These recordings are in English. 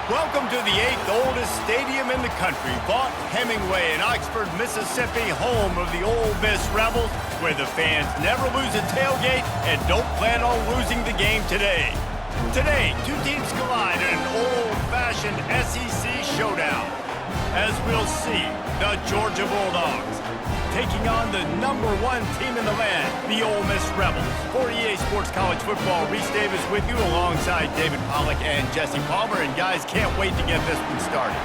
Welcome to the 8th oldest stadium in the country, Vaught Hemingway in Oxford, Mississippi, home of the Ole Miss Rebels, where the fans never lose a tailgate and don't plan on losing the game today. Today, two teams collide in an old-fashioned SEC showdown. As we'll see, the Georgia Bulldogs taking on the #1 team in the land, the Ole Miss Rebels. For EA Sports College Football, Reese Davis with you alongside David Pollack and Jesse Palmer. And guys, can't wait to get this one started.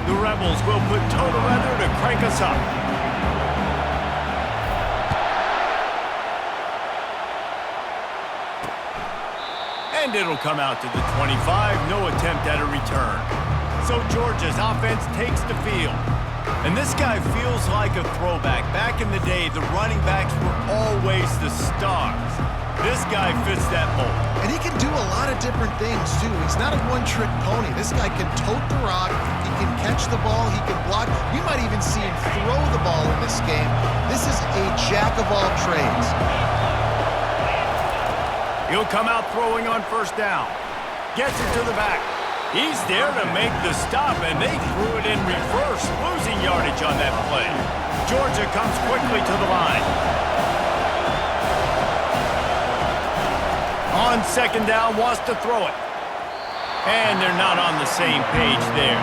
The Rebels will put toe to leather to crank us up. And it'll come out to the 25, no attempt at a return. So Georgia's offense takes the field. And this guy feels like a throwback. Back in the day, the running backs were always the stars. This guy fits that mold. And he can do a lot of different things, too. He's not a one-trick pony. This guy can tote the rock, he can catch the ball, he can block. We might even see him throw the ball in this game. This is a jack of all trades. He'll come out throwing on first down. Gets it to the back. He's there to make the stop, and they threw it in reverse, losing yardage on that play. Georgia comes quickly to the line. On second down, wants to throw it. And they're not on the same page there.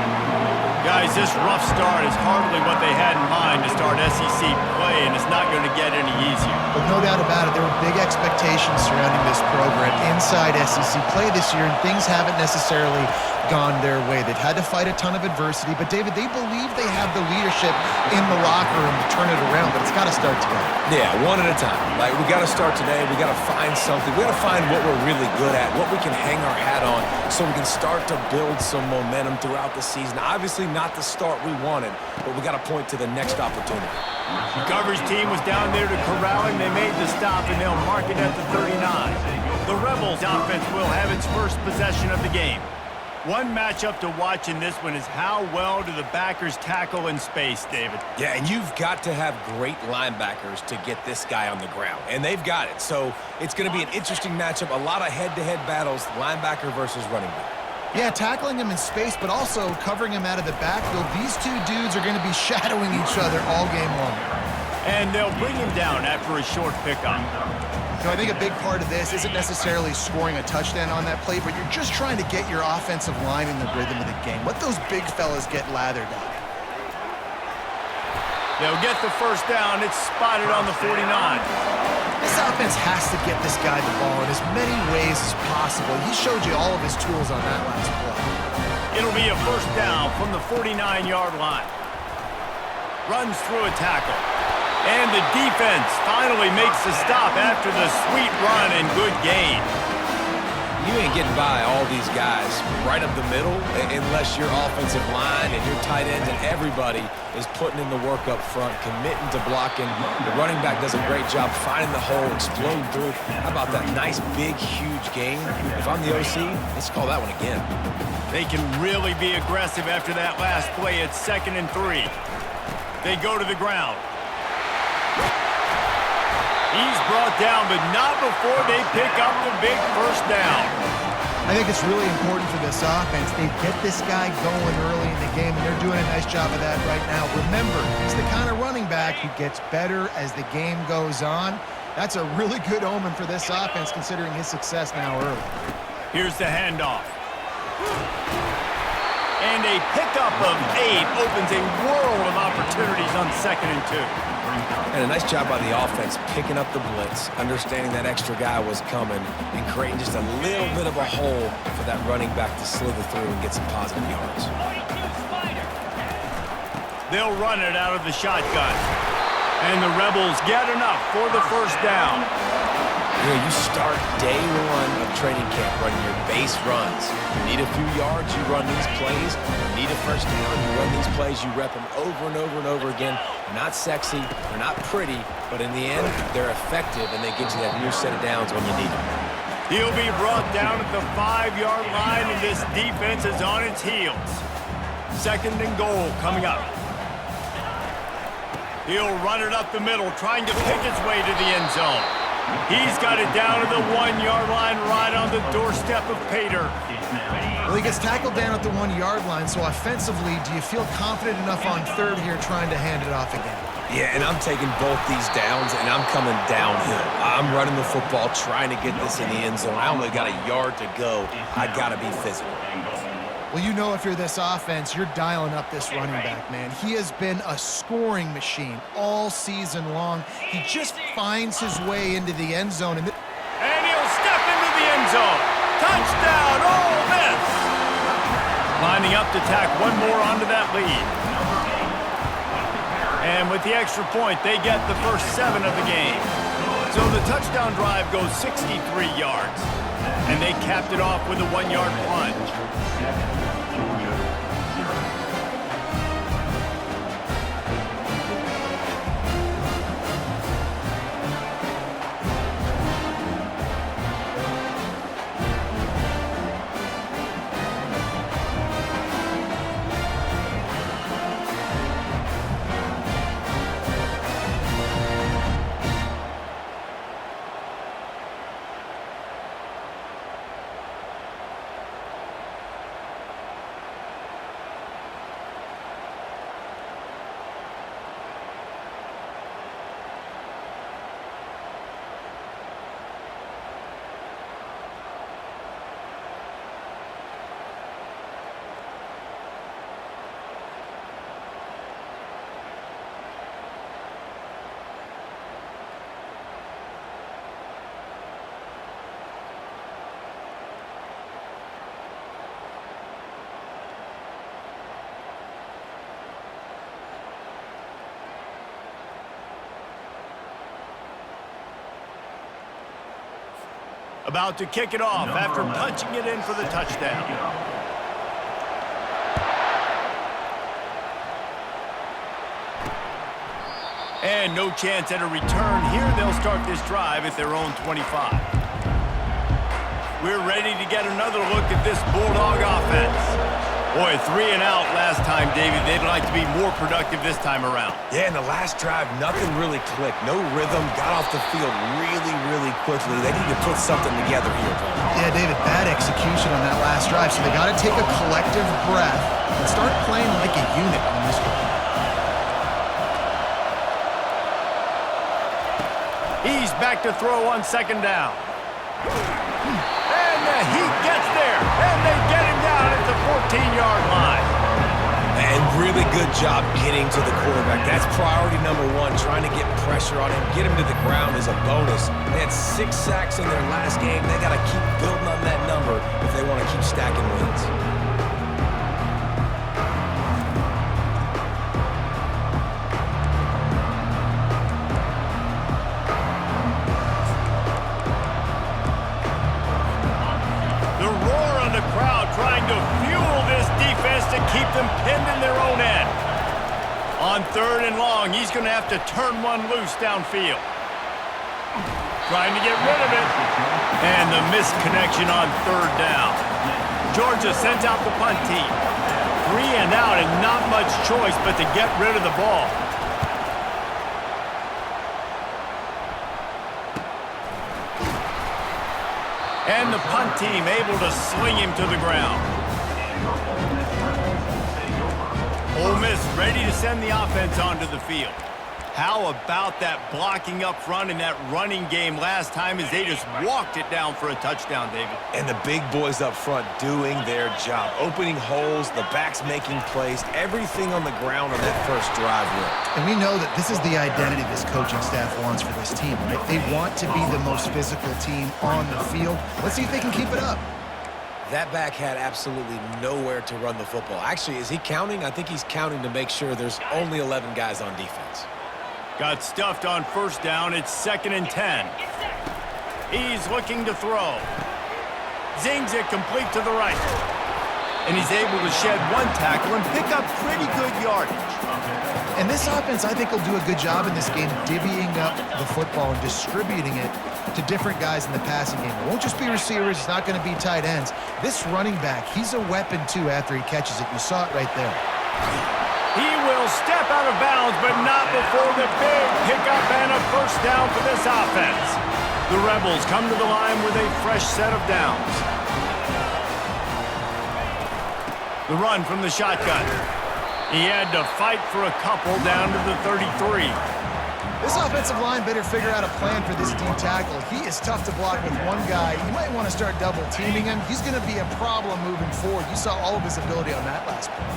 Guys, this rough start is hardly what they had in mind to start SEC play, and it's not going to get any easier. But no doubt about it, there were big expectations surrounding this program inside SEC play this year, and things haven't necessarily gone their way. They've had to fight a ton of adversity, but David, they believe they have the leadership in the locker room to turn it around, but it's got to start today. Yeah, one at a time. Like, we got to start today. We got to find something. We got to find what we're really good at, what we can hang our hat on, so we can start to build some momentum throughout the season. Obviously, not the start we wanted, but we got to point to the next opportunity. The coverage team was down there to corral him. They made the stop, and they'll mark it at the 39. The Rebels offense will have its first possession of the game. One matchup to watch in this one is how well do the backers tackle in space, David? Yeah, and you've got to have great linebackers to get this guy on the ground, and they've got it. So it's going to be an interesting matchup, a lot of head-to-head battles, linebacker versus running back. Yeah, tackling him in space, but also covering him out of the backfield. These two dudes are going to be shadowing each other all game long. And they'll bring him down after a short pickup. So I think a big part of this isn't necessarily scoring a touchdown on that play, but you're just trying to get your offensive line in the rhythm of the game. Let those big fellas get lathered up. They'll get the first down. It's spotted on the 49. This offense has to get this guy the ball in as many ways as possible. He showed you all of his tools on that last play. It'll be a first down from the 49-yard line. Runs through a tackle. And the defense finally makes the stop after the sweet run and good gain. You ain't getting by all these guys right up the middle unless your offensive line and your tight ends and everybody is putting in the work up front, committing to blocking. The running back does a great job finding the hole, exploding through. How about that nice, big, huge gain? If I'm the OC, let's call that one again. They can really be aggressive after that last play. It's 2nd and 3. They go to the ground. He's brought down, but not before they pick up the big first down. I think it's really important for this offense. They get this guy going early in the game, and they're doing a nice job of that right now. Remember, he's the kind of running back who gets better as the game goes on. That's a really good omen for this offense, considering his success now early. Here's the handoff. And a pickup of 8 opens a world of opportunities on 2nd and 2. And a nice job by the offense picking up the blitz, understanding that extra guy was coming, and creating just a little bit of a hole for that running back to slither through and get some positive yards. They'll run it out of the shotgun. And the Rebels get enough for the first down. You know, you start day one of training camp running your base runs. You need a few yards, you run these plays. You need a first down, you run these plays. You rep them over and over and over again. They're not sexy, they're not pretty, but in the end, they're effective, and they get you that new set of downs when you need them. He'll be brought down at the 5-yard line, and this defense is on its heels. 2nd and goal coming up. He'll run it up the middle, trying to pick its way to the end zone. He's got it down to the 1-yard line right on the doorstep of pay dirt. Well, he gets tackled down at the 1-yard line, so offensively, do you feel confident enough on third here trying to hand it off again? Yeah, and I'm taking both these downs, and I'm coming downhill. I'm running the football, trying to get this in the end zone. I only got a yard to go. I got to be physical. Well, you know if you're this offense, you're dialing up this running back, man. He has been a scoring machine all season long. He just finds his way into the end zone. And he'll step into the end zone. Touchdown, Ole Miss! Lining up to tack one more onto that lead. And with the extra point, they get the first 7 of the game. So the touchdown drive goes 63 yards. And they capped it off with a 1-yard plunge. About to kick it off after punching it in for the touchdown. And no chance at a return here. They'll start this drive at their own 25. We're ready to get another look at this Bulldog offense. Boy, 3 and out last time, David. They'd like to be more productive this time around. Yeah, in the last drive, nothing really clicked. No rhythm, got off the field really quickly. They need to put something together here, Paul. Yeah, David, bad execution on that last drive, so they got to take a collective breath and start playing like a unit on this one. He's back to throw on 2nd down. And he gets there, and they get him down at the 14-yard line. And really good job getting to the quarterback. That's priority number 1, trying to get pressure on him. Get him to the ground is a bonus. They had 6 sacks in their last game. They got to keep building on that number if they want to keep stacking wins. Trying to fuel this defense to keep them pinned in their own end. On 3rd and long, he's going to have to turn one loose downfield. Trying to get rid of it. And the misconnection on 3rd down. Georgia sends out the punt team. 3 and out and not much choice but to get rid of the ball. And the punt team able to sling him to the ground. Ole Miss ready to send the offense onto the field. How about that blocking up front in that running game last time as they just walked it down for a touchdown, David? And the big boys up front doing their job. Opening holes, the backs making plays, everything on the ground on that first drive worked. And we know that this is the identity this coaching staff wants for this team, right? They want to be the most physical team on the field. Let's see if they can keep it up. That back had absolutely nowhere to run the football. Actually, is he counting? I think he's counting to make sure there's only 11 guys on defense. Got stuffed on 1st down. It's 2nd and 10. He's looking to throw. Zings it complete to the right. And he's able to shed 1 tackle and pick up pretty good yardage. And this offense, I think, will do a good job in this game divvying up the football and distributing it to different guys in the passing game. It won't just be receivers. It's not going to be tight ends. This running back, he's a weapon, too, after he catches it. You saw it right there. He will step out of bounds, but not before the big pickup and a 1st down for this offense. The Rebels come to the line with a fresh set of downs. The run from the shotgun. He had to fight for a couple down to the 33. This offensive line better figure out a plan for this D tackle. He is tough to block with one guy. You might want to start double teaming him. He's going to be a problem moving forward. You saw all of his ability on that last play.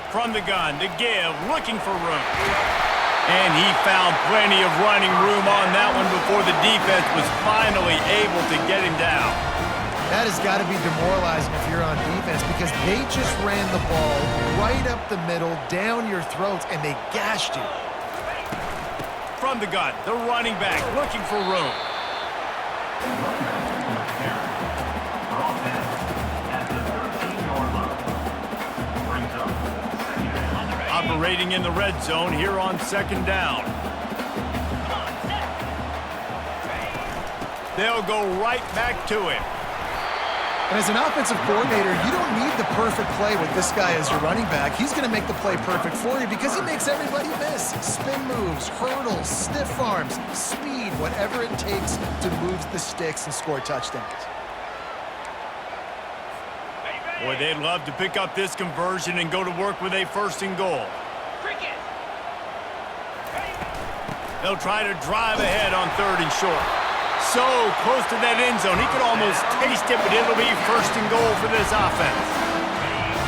From the gun, to give, looking for room. And he found plenty of running room on that one before the defense was finally able to get him down. That has got to be demoralizing if you're on defense because they just ran the ball right up the middle, down your throats, and they gashed you. From the gun, the running back looking for room. Operating in the red zone here on second down. They'll go right back to him. And as an offensive coordinator, you don't need the perfect play with this guy as your running back. He's going to make the play perfect for you because he makes everybody miss. Spin moves, hurdles, stiff arms, speed, whatever it takes to move the sticks and score touchdowns. Boy, they'd love to pick up this conversion and go to work with a 1st and goal. They'll try to drive ahead on 3rd and short. So close to that end zone, he could almost taste it, but it'll be 1st and goal for this offense.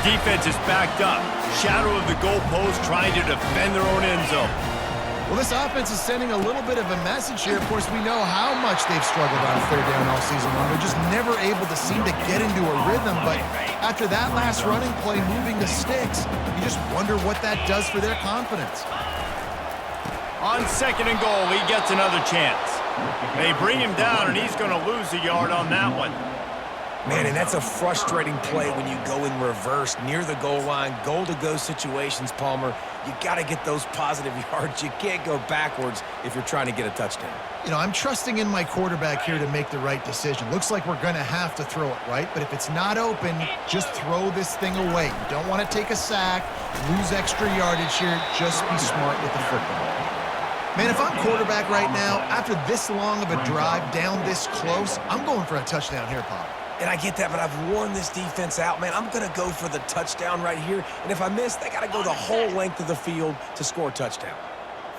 Defense is backed up. Shadow of the goalpost trying to defend their own end zone. Well, this offense is sending a little bit of a message here. Of course, we know how much they've struggled on 3rd down all season long. They're just never able to seem to get into a rhythm, but after that last running play moving the sticks, you just wonder what that does for their confidence. On 2nd and goal, he gets another chance. They bring him down, and he's going to lose a yard on that one. Man, and that's a frustrating play when you go in reverse near the goal line, goal-to-go situations, Palmer. You got to get those positive yards. You can't go backwards if you're trying to get a touchdown. You know, I'm trusting in my quarterback here to make the right decision. Looks like we're going to have to throw it, right? But if it's not open, just throw this thing away. You don't want to take a sack, lose extra yardage here. Just be smart with the football. Man, if I'm quarterback right now, after this long of a drive down this close, I'm going for a touchdown here, Pop. And I get that, but I've worn this defense out, man. I'm going to go for the touchdown right here. And if I miss, they got to go the whole length of the field to score a touchdown.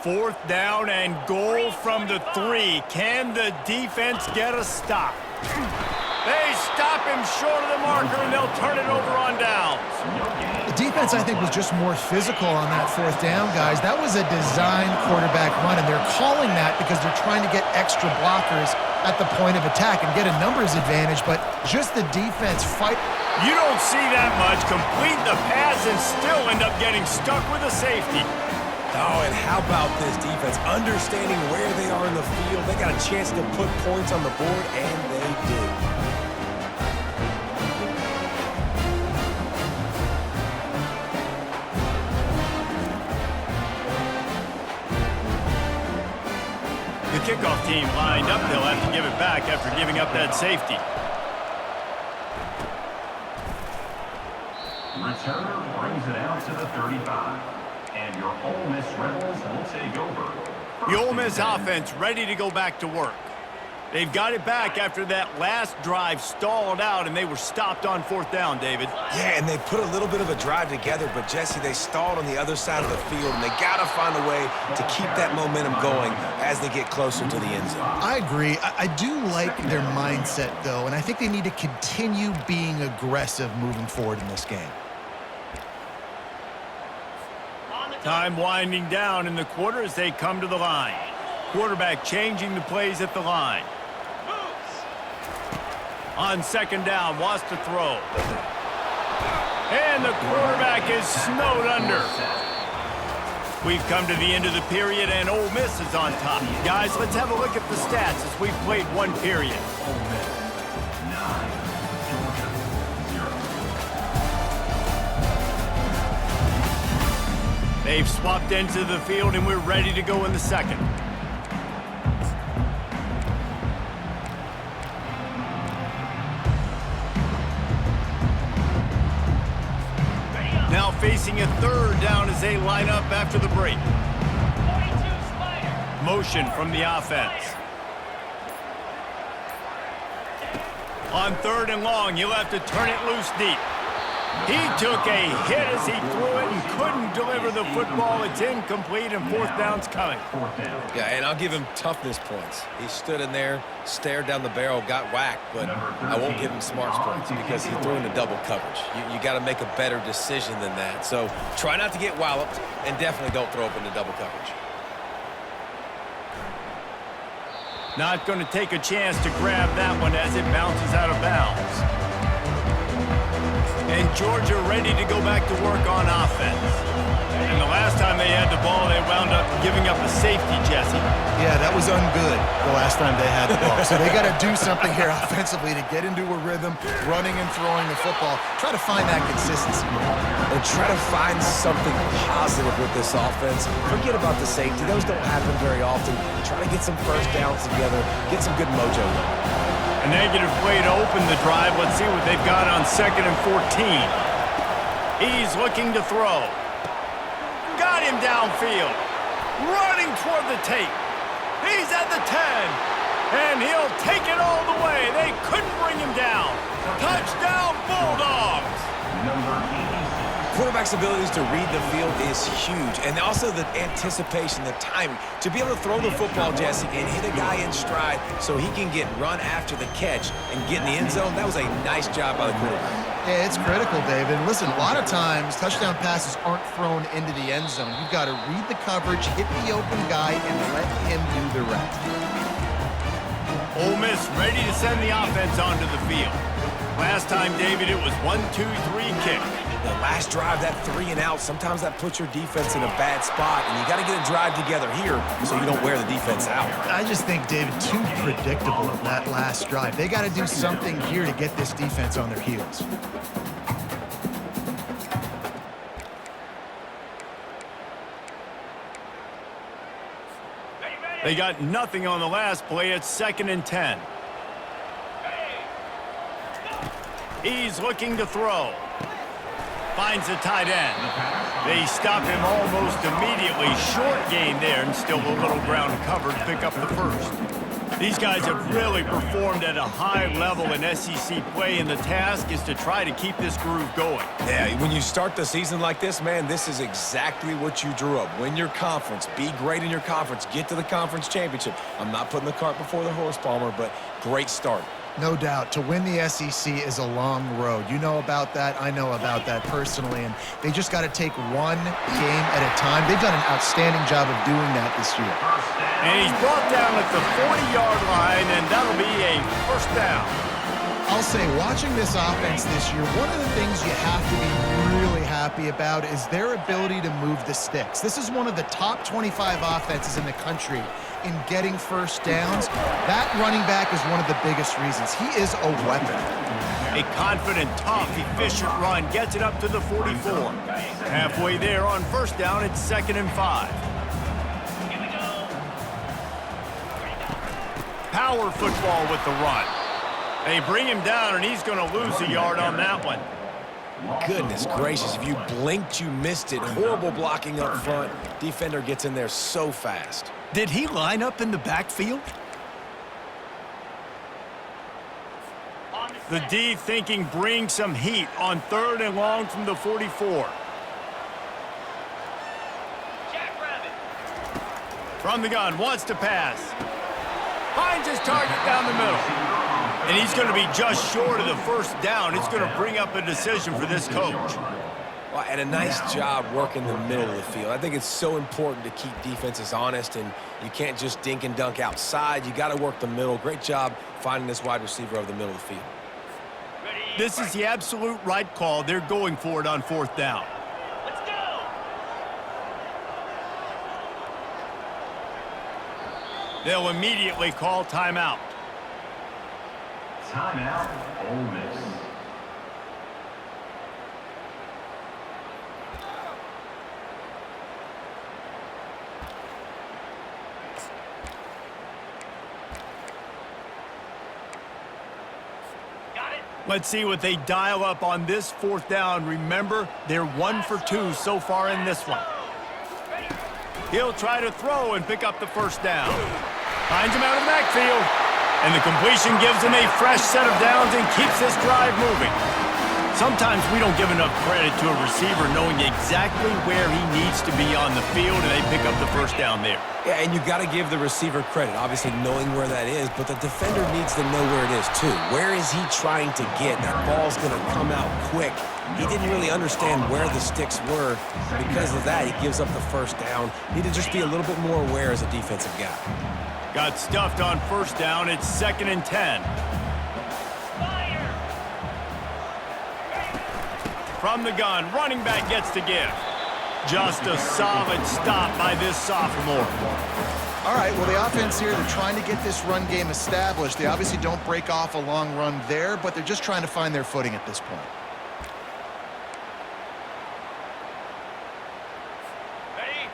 4th down and goal from the 3. Can the defense get a stop? They stop him short of the marker, and they'll turn it over on downs. The defense, I think, was just more physical on that 4th down, guys. That was a designed quarterback run, and they're calling that because they're trying to get extra blockers at the point of attack and get a numbers advantage, but just the defense fight. You don't see that much. Complete the pass and still end up getting stuck with a safety. Oh, and how about this defense? Understanding where they are in the field. They got a chance to put points on the board, and they did. The kickoff team lined up. They'll have to give it back after giving up that safety. Returner brings it out to the 35. And your Ole Miss Rebels will take over. The Ole Miss offense ready to go back to work. They've got it back after that last drive stalled out, and they were stopped on 4th down, David. Yeah, and they put a little bit of a drive together, but, Jesse, they stalled on the other side of the field, and they got to find a way to keep that momentum going as they get closer to the end zone. I agree. I do like their mindset, though, and I think they need to continue being aggressive moving forward in this game. Time winding down in the quarter as they come to the line. Quarterback changing the plays at the line. On 2nd down, wants to throw. And the quarterback is snowed under. We've come to the end of the period, and Ole Miss is on top. Guys, let's have a look at the stats as we've played one period. Ole Miss 9, Georgia 0. They've swapped into the field, and we're ready to go in the second. Now facing a 3rd down as they line up after the break. motion from the offense. On 3rd and long, you'll have to turn it loose deep. He took a hit as he threw it and couldn't deliver the football. It's incomplete, and 4th down's coming. Yeah, and I'll give him toughness points. He stood in there, stared down the barrel, got whacked, but I won't give him smarts points because he threw into double coverage. You got to make a better decision than that. So try not to get walloped, and definitely don't throw up into double coverage. Not going to take a chance to grab that one as it bounces out of bounds. And Georgia ready to go back to work on offense. And the last time they had the ball, they wound up giving up a safety, Jesse. Yeah, that was ungood the last time they had the ball. So they got to do something here offensively to get into a rhythm, running and throwing the football. Try to find that consistency. And try to find something positive with this offense. Forget about the safety. Those don't happen very often. Try to get some first downs together. Get some good mojo. A negative play to open the drive. Let's see what they've got on 2nd and 14. He's looking to throw. Got him downfield. Running toward the tape. He's at the 10. And he'll take it all the way. They couldn't bring him down. Touchdown, Bulldogs. Quarterback's abilities to read the field is huge, and also the anticipation, the timing. To be able to throw the football, Jesse, and hit a guy in stride so he can get run after the catch and get in the end zone, that was a nice job by the quarterback. Yeah, it's critical, David. Listen, a lot of times touchdown passes aren't thrown into the end zone. You've got to read the coverage, hit the open guy, and let him do the rest. Ole Miss ready to send the offense onto the field. Last time, David, it was 1-2-3 kick. The last drive, that 3 and out, sometimes that puts your defense in a bad spot, and you got to get a drive together here so you don't wear the defense out. I just think, David, too predictable of that last drive. They got to do something here to get this defense on their heels. They got nothing on the last play. It's 2nd and 10. He's looking to throw. Finds the tight end. They stop him almost immediately. Short gain there, and still a little ground covered. Pick up the first. These guys have really performed at a high level in SEC play, and the task is to try to keep this groove going. Yeah, when you start the season like this, man, this is exactly what you drew up. Win your conference. Be great in your conference. Get to the conference championship. I'm not putting the cart before the horse, Palmer, but great start. No doubt. To win the SEC is a long road. You know about that. I know about that personally. And they just got to take one game at a time. They've done an outstanding job of doing that this year. And he's brought down at the 40-yard line, and that'll be a first down. I'll say, watching this offense this year, one of the things you have to be really happy about is their ability to move the sticks. This is one of the top 25 offenses in the country in getting first downs. That running back is one of the biggest reasons. He is a weapon. A confident, tough, efficient run gets it up to the 44. Halfway there on first down, it's 2nd and 5. Power football with the run. They bring him down, and he's going to lose a yard on that one. Goodness gracious, if you blinked, you missed it. Horrible blocking up front. Defender gets in there so fast. Did he line up in the backfield? The D thinking bring some heat on 3rd and long from the 44. From the gun, wants to pass. Finds his target down the middle. And he's going to be just short of the first down. It's going to bring up a decision for this coach. Well, and a nice job working the middle of the field. I think it's so important to keep defenses honest, and you can't just dink and dunk outside. You got to work the middle. Great job finding this wide receiver over the middle of the field. This is the absolute right call. They're going for it on 4th down. Let's go. They'll immediately call timeout. Timeout, Ole Miss. Let's see what they dial up on this 4th down. Remember, they're 1 for 2 so far in this one. He'll try to throw and pick up the first down. Finds him out of the backfield. And the completion gives him a fresh set of downs and keeps this drive moving. Sometimes we don't give enough credit to a receiver knowing exactly where he needs to be on the field, and they pick up the first down there. Yeah, and you got to give the receiver credit, obviously knowing where that is, but the defender needs to know where it is too. Where is he trying to get? That ball's going to come out quick. He didn't really understand where the sticks were. Because of that, he gives up the first down. Need to just be a little bit more aware as a defensive guy. Got stuffed on first down. It's 2nd and 10. From the gun, running back gets to give. Just a solid stop by this sophomore. All right, well, the offense here, they're trying to get this run game established. They obviously don't break off a long run there, but they're just trying to find their footing at this point.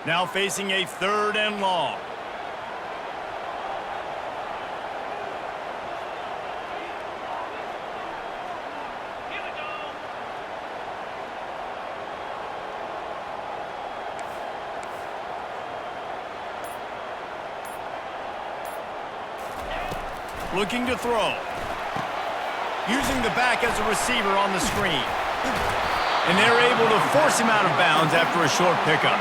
Now facing a 3rd and long. Looking to throw. Using the back as a receiver on the screen. And they're able to force him out of bounds after a short pickup.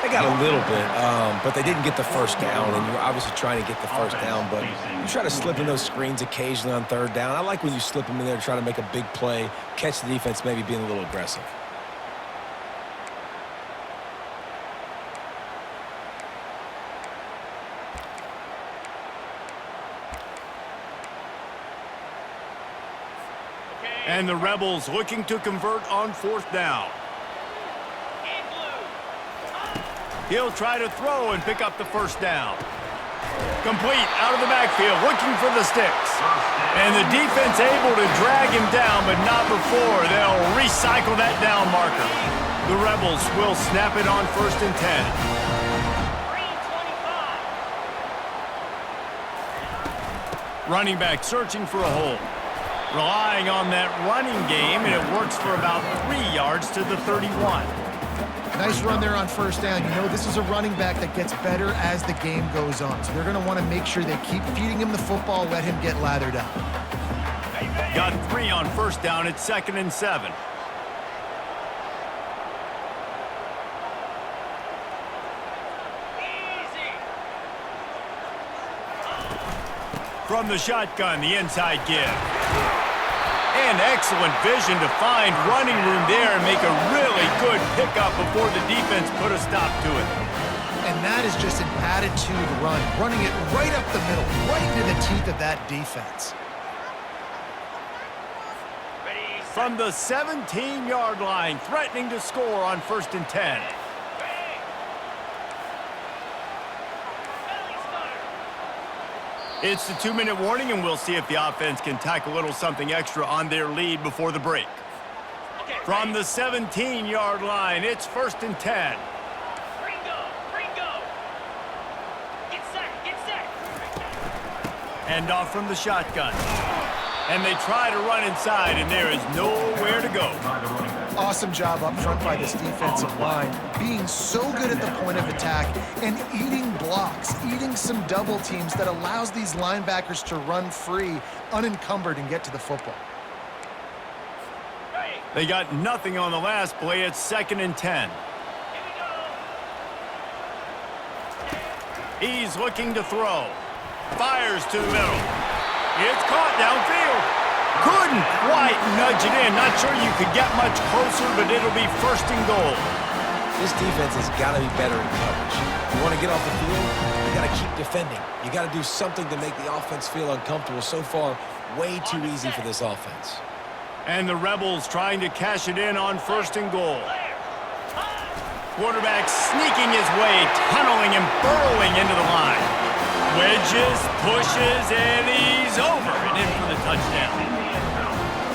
They got a little bit, but they didn't get the first down, and you're obviously trying to get the first down, but you try to slip in those screens occasionally on 3rd down. I like when you slip them in there to try to make a big play, catch the defense maybe being a little aggressive. And the Rebels looking to convert on 4th down. He'll try to throw and pick up the first down. Complete out of the backfield, looking for the sticks. And the defense able to drag him down, but not before they'll recycle that down marker. The Rebels will snap it on 1st and 10. Running back searching for a hole. Relying on that running game, and it works for about 3 yards to the 31. Nice run there on 1st down. You know, this is a running back that gets better as the game goes on. So they're going to want to make sure they keep feeding him the football, let him get lathered up. Got 3 on 1st down. It's 2nd and 7. From the shotgun, the inside give. And excellent vision to find running room there and make a really good pickup before the defense put a stop to it. And that is just an attitude run, running it right up the middle, right into the teeth of that defense. From the 17-yard line, threatening to score on 1st and 10. It's the 2-minute warning, and we'll see if the offense can tack a little something extra on their lead before the break. From the 17-yard line, it's 1st and 10. Hand off from the shotgun. And they try to run inside, and there is nowhere to go. Awesome job up front by this defensive line, being so good at the point of attack and eating blocks, eating some double teams that allows these linebackers to run free, unencumbered, and get to the football. They got nothing on the last play. It's 2nd and 10. He's looking to throw. Fires to the middle. It's caught downfield. Couldn't quite nudge it in. Not sure you could get much closer, but it'll be 1st and goal. This defense has got to be better in coverage. You want to get off the field, you got to keep defending. You got to do something to make the offense feel uncomfortable. So far, way too easy for this offense. And the Rebels trying to cash it in on 1st and goal. Quarterback sneaking his way, tunneling and burrowing into the line. Wedges, pushes, and he's over and in for the touchdown.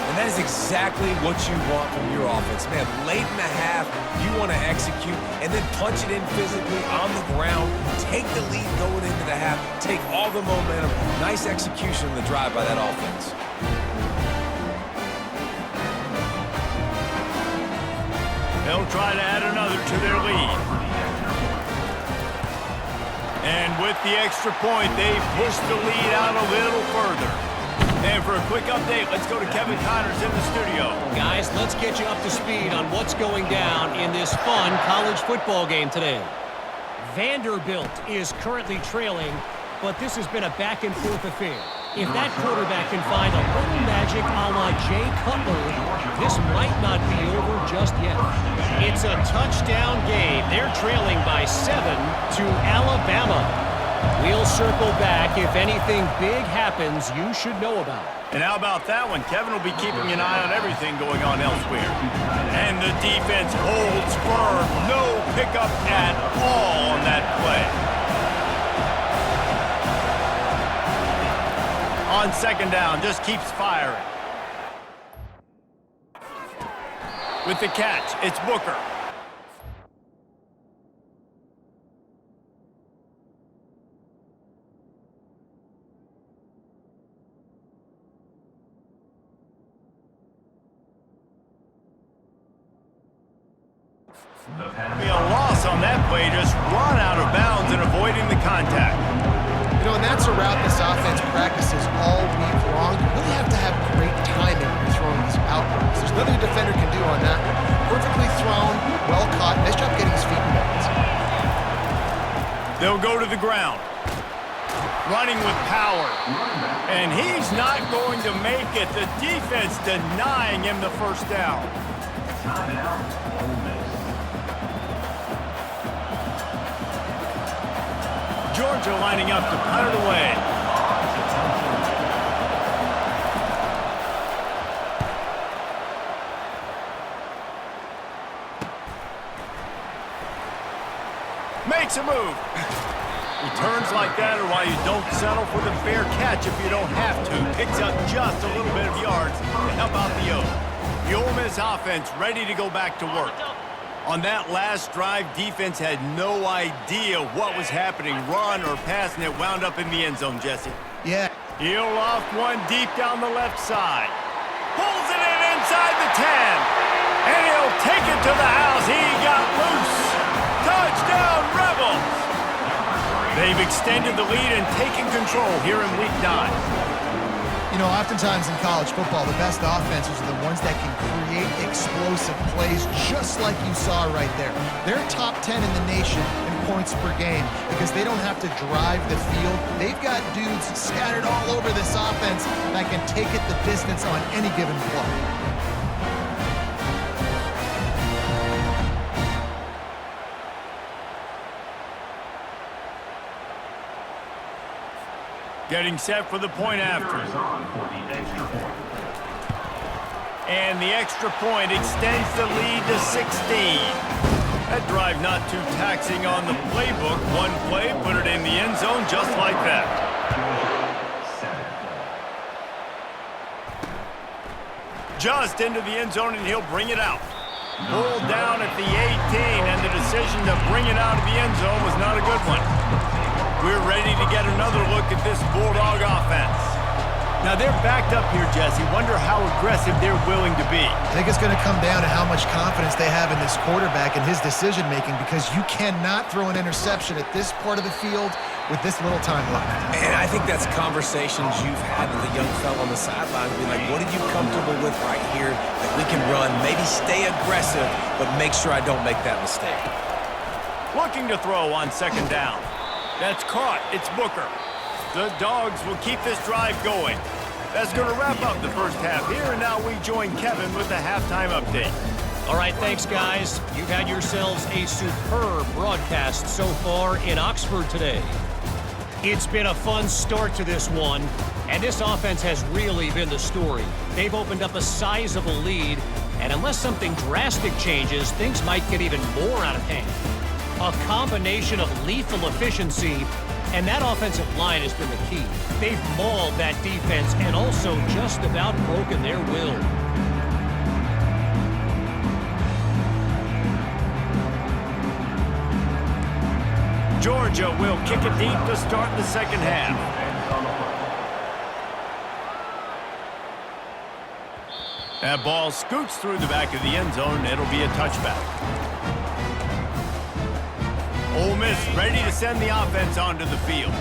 And that is exactly what you want from your offense. Man, late in the half, you want to execute and then punch it in physically on the ground, take the lead going into the half, take all the momentum. Nice execution in the drive by that offense. They'll try to add another to their lead. And with the extra point, they push the lead out a little further. And for a quick update, let's go to Kevin Connors in the studio. Guys, let's get you up to speed on what's going down in this fun college football game today. Vanderbilt is currently trailing, but this has been a back-and-forth affair. If that quarterback can find a little magic a la Jay Cutler, this might not be over just yet. It's a touchdown game. They're trailing by 7 to Alabama. We'll circle back if anything big happens you should know about. And how about that one? Kevin will be keeping an eye on everything going on elsewhere. And the defense holds firm. No pickup at all on that play. On second down, just keeps firing. With the catch, it's Booker. Be a loss on that play, just run out of bounds and avoiding the contact. You know, and that's a route this offense practices all week long. You really have to have great timing when you're throwing these outwards. There's nothing a defender can do on that one. Perfectly thrown, well caught. Nice job getting his feet in bounds. They'll go to the ground. Running with power. And he's not going to make it. The defense denying him the first down. Timeout, Ole Miss. Georgia lining up to punt it away. Makes a move. Returns like that are why you don't settle for the fair catch if you don't have to. Picks up just a little bit of yards to help out the O. The Ole Miss offense ready to go back to work. On that last drive, defense had no idea what was happening, run or pass, and it wound up in the end zone, Jesse. Yeah. He'll off one deep down the left side. Pulls it in inside the 10. And he'll take it to the house. He got loose. Touchdown, Rebels. They've extended the lead and taken control here in Week 9. You know, oftentimes in college football, the best offenses are the ones that can create explosive plays just like you saw right there. They're top 10 in the nation in points per game because they don't have to drive the field. They've got dudes scattered all over this offense that can take it the distance on any given play. Getting set for the point after. And the extra point extends the lead to 16. That drive not too taxing on the playbook. One play, put it in the end zone just like that. Just into the end zone, and he'll bring it out. Pulled down at the 18, and the decision to bring it out of the end zone was not a good one. We're ready to get another look at this Bulldog offense. Now, they're backed up here, Jesse. Wonder how aggressive they're willing to be. I think it's going to come down to how much confidence they have in this quarterback and his decision-making because you cannot throw an interception at this part of the field with this little time left. And I think that's conversations you've had with the young fella on the sideline. Be like, what are you comfortable with right here that we can run? Maybe stay aggressive, but make sure I don't make that mistake. Looking to throw on second down. That's caught. It's Booker. The Dogs will keep this drive going. That's going to wrap up the first half here, and now we join Kevin with the halftime update. All right, thanks, guys. You've had yourselves a superb broadcast so far in Oxford today. It's been a fun start to this one, and this offense has really been the story. They've opened up a sizable lead, and unless something drastic changes, things might get even more out of hand. A combination of lethal efficiency, and that offensive line has been the key. They've mauled that defense and also just about broken their will. Georgia will kick it deep to start the second half. That ball scoots through the back of the end zone. It'll be a touchback. Ole Miss ready to send the offense onto the field.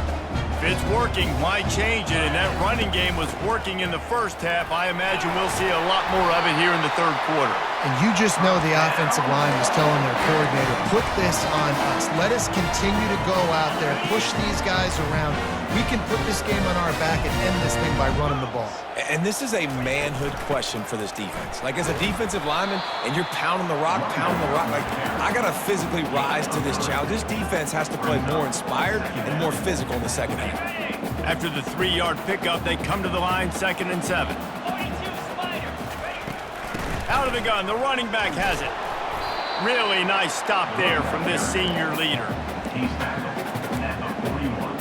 If it's working, why change it? And that running game was working in the first half. I imagine we'll see a lot more of it here in the third quarter. And you just know the offensive line was telling their coordinator, put this on us. Let us continue to go out there, push these guys around. We can put this game on our back and end this thing by running the ball. And this is a manhood question for this defense. Like, as a defensive lineman, and you're pounding the rock, like, I got to physically rise to this challenge. This defense has to play more inspired and more physical in the second half. After the 3-yard pickup, they come to the line, 2nd and 7. Out of the gun, the running back has it. Really nice stop there from this senior leader. He's tackled at the 41.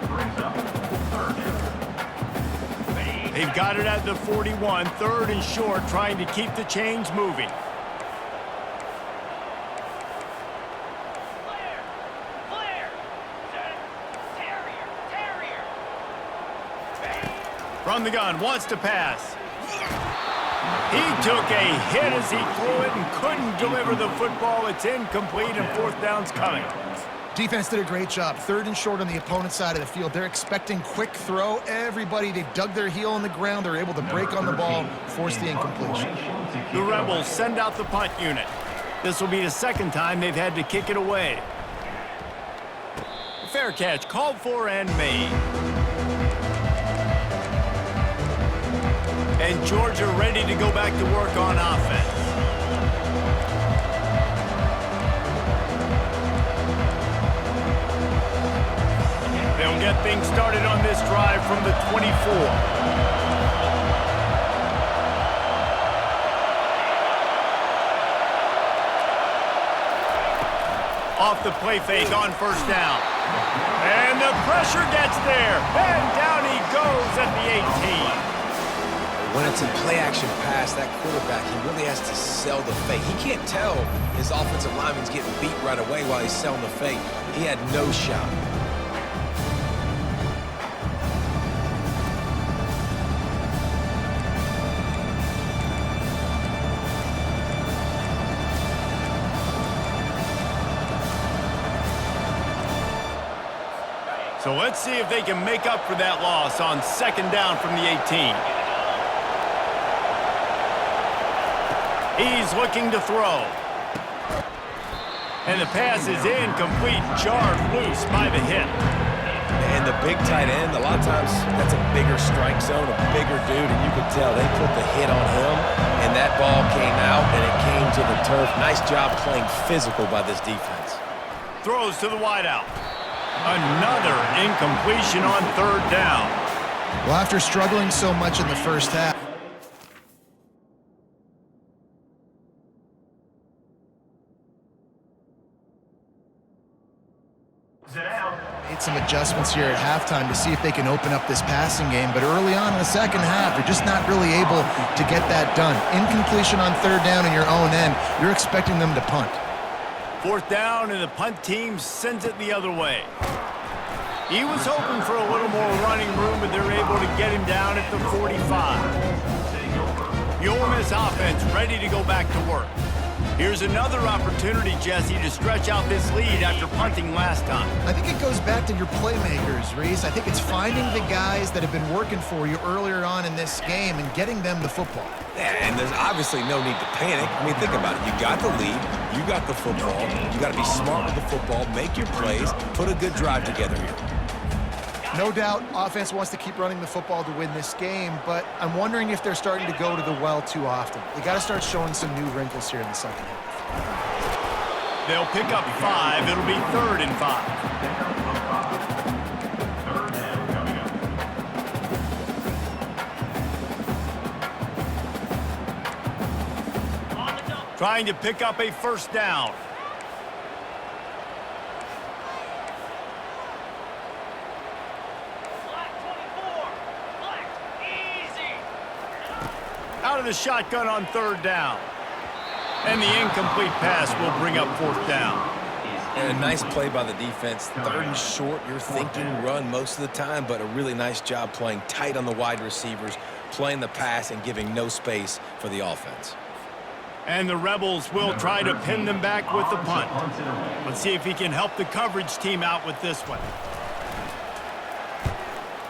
Brings up third down. They've got it at the 41, 3rd and short, trying to keep the chains moving. From the gun, wants to pass. He took a hit as he threw it and couldn't deliver the football. It's incomplete, and 4th down's coming. Defense did a great job. 3rd and short on the opponent's side of the field. They're expecting quick throw. Everybody, they dug their heel on the ground. They're able to break on the ball, force the incompletion. The Rebels send out the punt unit. This will be the 2nd time they've had to kick it away. Fair catch, called for and made. And Georgia ready to go back to work on offense. They'll get things started on this drive from the 24. Off the play fake on 1st down. And the pressure gets there. And down he goes at the 18. When it's a play-action pass, that quarterback, he really has to sell the fake. He can't tell his offensive lineman's getting beat right away while he's selling the fake. He had no shot. So let's see if they can make up for that loss on 2nd down from the 18. He's looking to throw. And the pass is incomplete, jarred loose by the hit. And the big tight end, a lot of times that's a bigger strike zone, a bigger dude, and you could tell they put the hit on him, and that ball came out, and it came to the turf. Nice job playing physical by this defense. Throws to the wideout. Another incompletion on 3rd down. Well, after struggling so much in the first half, made some adjustments here at halftime to see if they can open up this passing game. But early on in the second half, they're just not really able to get that done. Incompletion on 3rd down in your own end, you're expecting them to punt. 4th down, and the punt team sends it the other way. He was hoping for a little more running room, but they're able to get him down at the 45. The Ole Miss offense ready to go back to work. Here's another opportunity, Jesse, to stretch out this lead after punting last time. I think it goes back to your playmakers, Reese. I think it's finding the guys that have been working for you earlier on in this game and getting them the football. Yeah, and there's obviously no need to panic. I mean, think about it. You got the lead. You got the football. You got to be smart with the football. Make your plays. Put a good drive together here. No doubt, offense wants to keep running the football to win this game, but I'm wondering if they're starting to go to the well too often. They got to start showing some new wrinkles here in the second half. They'll pick up 5. It'll be 3rd and 5. Third down coming up. Trying to pick up a 1st down. Out of the shotgun on 3rd down. And the incomplete pass will bring up 4th down. And a nice play by the defense. 3rd and short, you're thinking run most of the time, but a really nice job playing tight on the wide receivers, playing the pass and giving no space for the offense. And the Rebels will try to pin them back with the punt. Let's see if he can help the coverage team out with this one.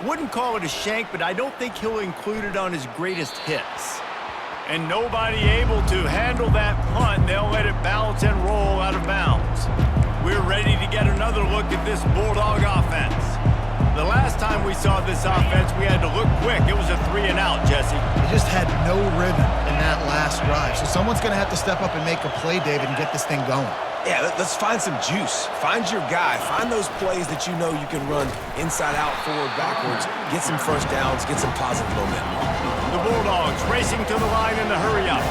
Wouldn't call it a shank, but I don't think he'll include it on his greatest hits. And nobody able to handle that punt. They'll let it bounce and roll out of bounds. We're ready to get another look at this Bulldog offense. The last time we saw this offense, we had to look quick. It was a 3-and-out, Jesse. They just had no rhythm in that last drive. So someone's going to have to step up and make a play, David, and get this thing going. Yeah, let's find some juice. Find your guy. Find those plays that you know you can run inside out, forward, backwards. Get some first downs. Get some positive momentum. The Bulldogs racing to the line in the hurry-up.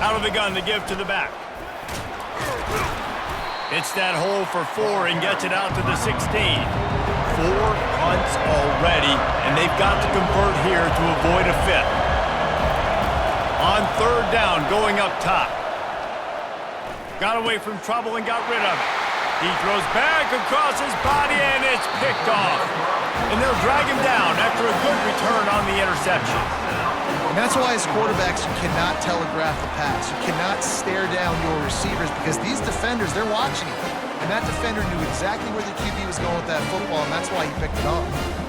Out of the gun to give to the back. Hits that hole for 4 and gets it out to the 16. 4 punts already, and they've got to convert here to avoid a 5th. On 3rd down, going up top. Got away from trouble and got rid of it. He throws back across his body, and it's picked off. And they'll drag him down after a good return on the interception. And that's why as quarterbacks, you cannot telegraph the pass. You cannot stare down your receivers because these defenders, they're watching you. And that defender knew exactly where the QB was going with that football, and that's why he picked it off.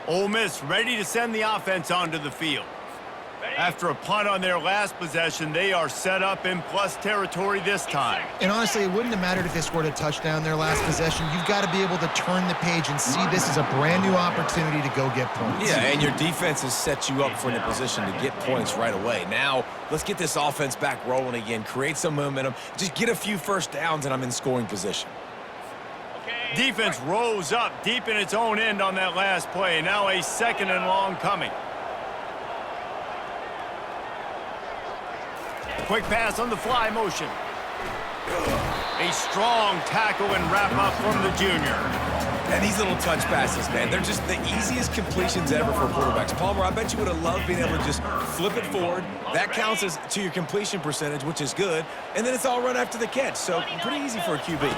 Ole Miss ready to send the offense onto the field. After a punt on their last possession, they are set up in plus territory this time. And honestly, it wouldn't have mattered if they scored a touchdown their last possession. You've got to be able to turn the page and see this as a brand new opportunity to go get points. Yeah, and your defense has set you up for a position to get points right away. Now, let's get this offense back rolling again, create some momentum, just get a few first downs, and I'm in scoring position. Defense rose up deep in its own end on that last play. Now a 2nd and long coming. Quick pass on the fly motion. A strong tackle and wrap up from the junior. And these little touch passes, man, they're just the easiest completions ever for quarterbacks. Palmer, I bet you would have loved being able to just flip it forward. That counts as to your completion percentage, which is good. And then it's all run after the catch, so pretty easy for a QB.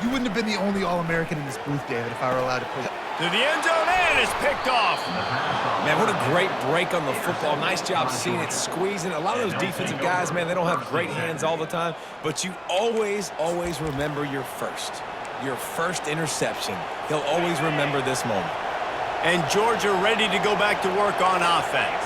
You wouldn't have been the only All-American in this booth, David, if I were allowed to put it. To the end zone, and it's picked off. Man, what a great break on the football. Nice job seeing it, squeezing. A lot of those defensive guys, man, they don't have great hands all the time, but you always, always remember your first interception. He'll always remember this moment. And Georgia ready to go back to work on offense.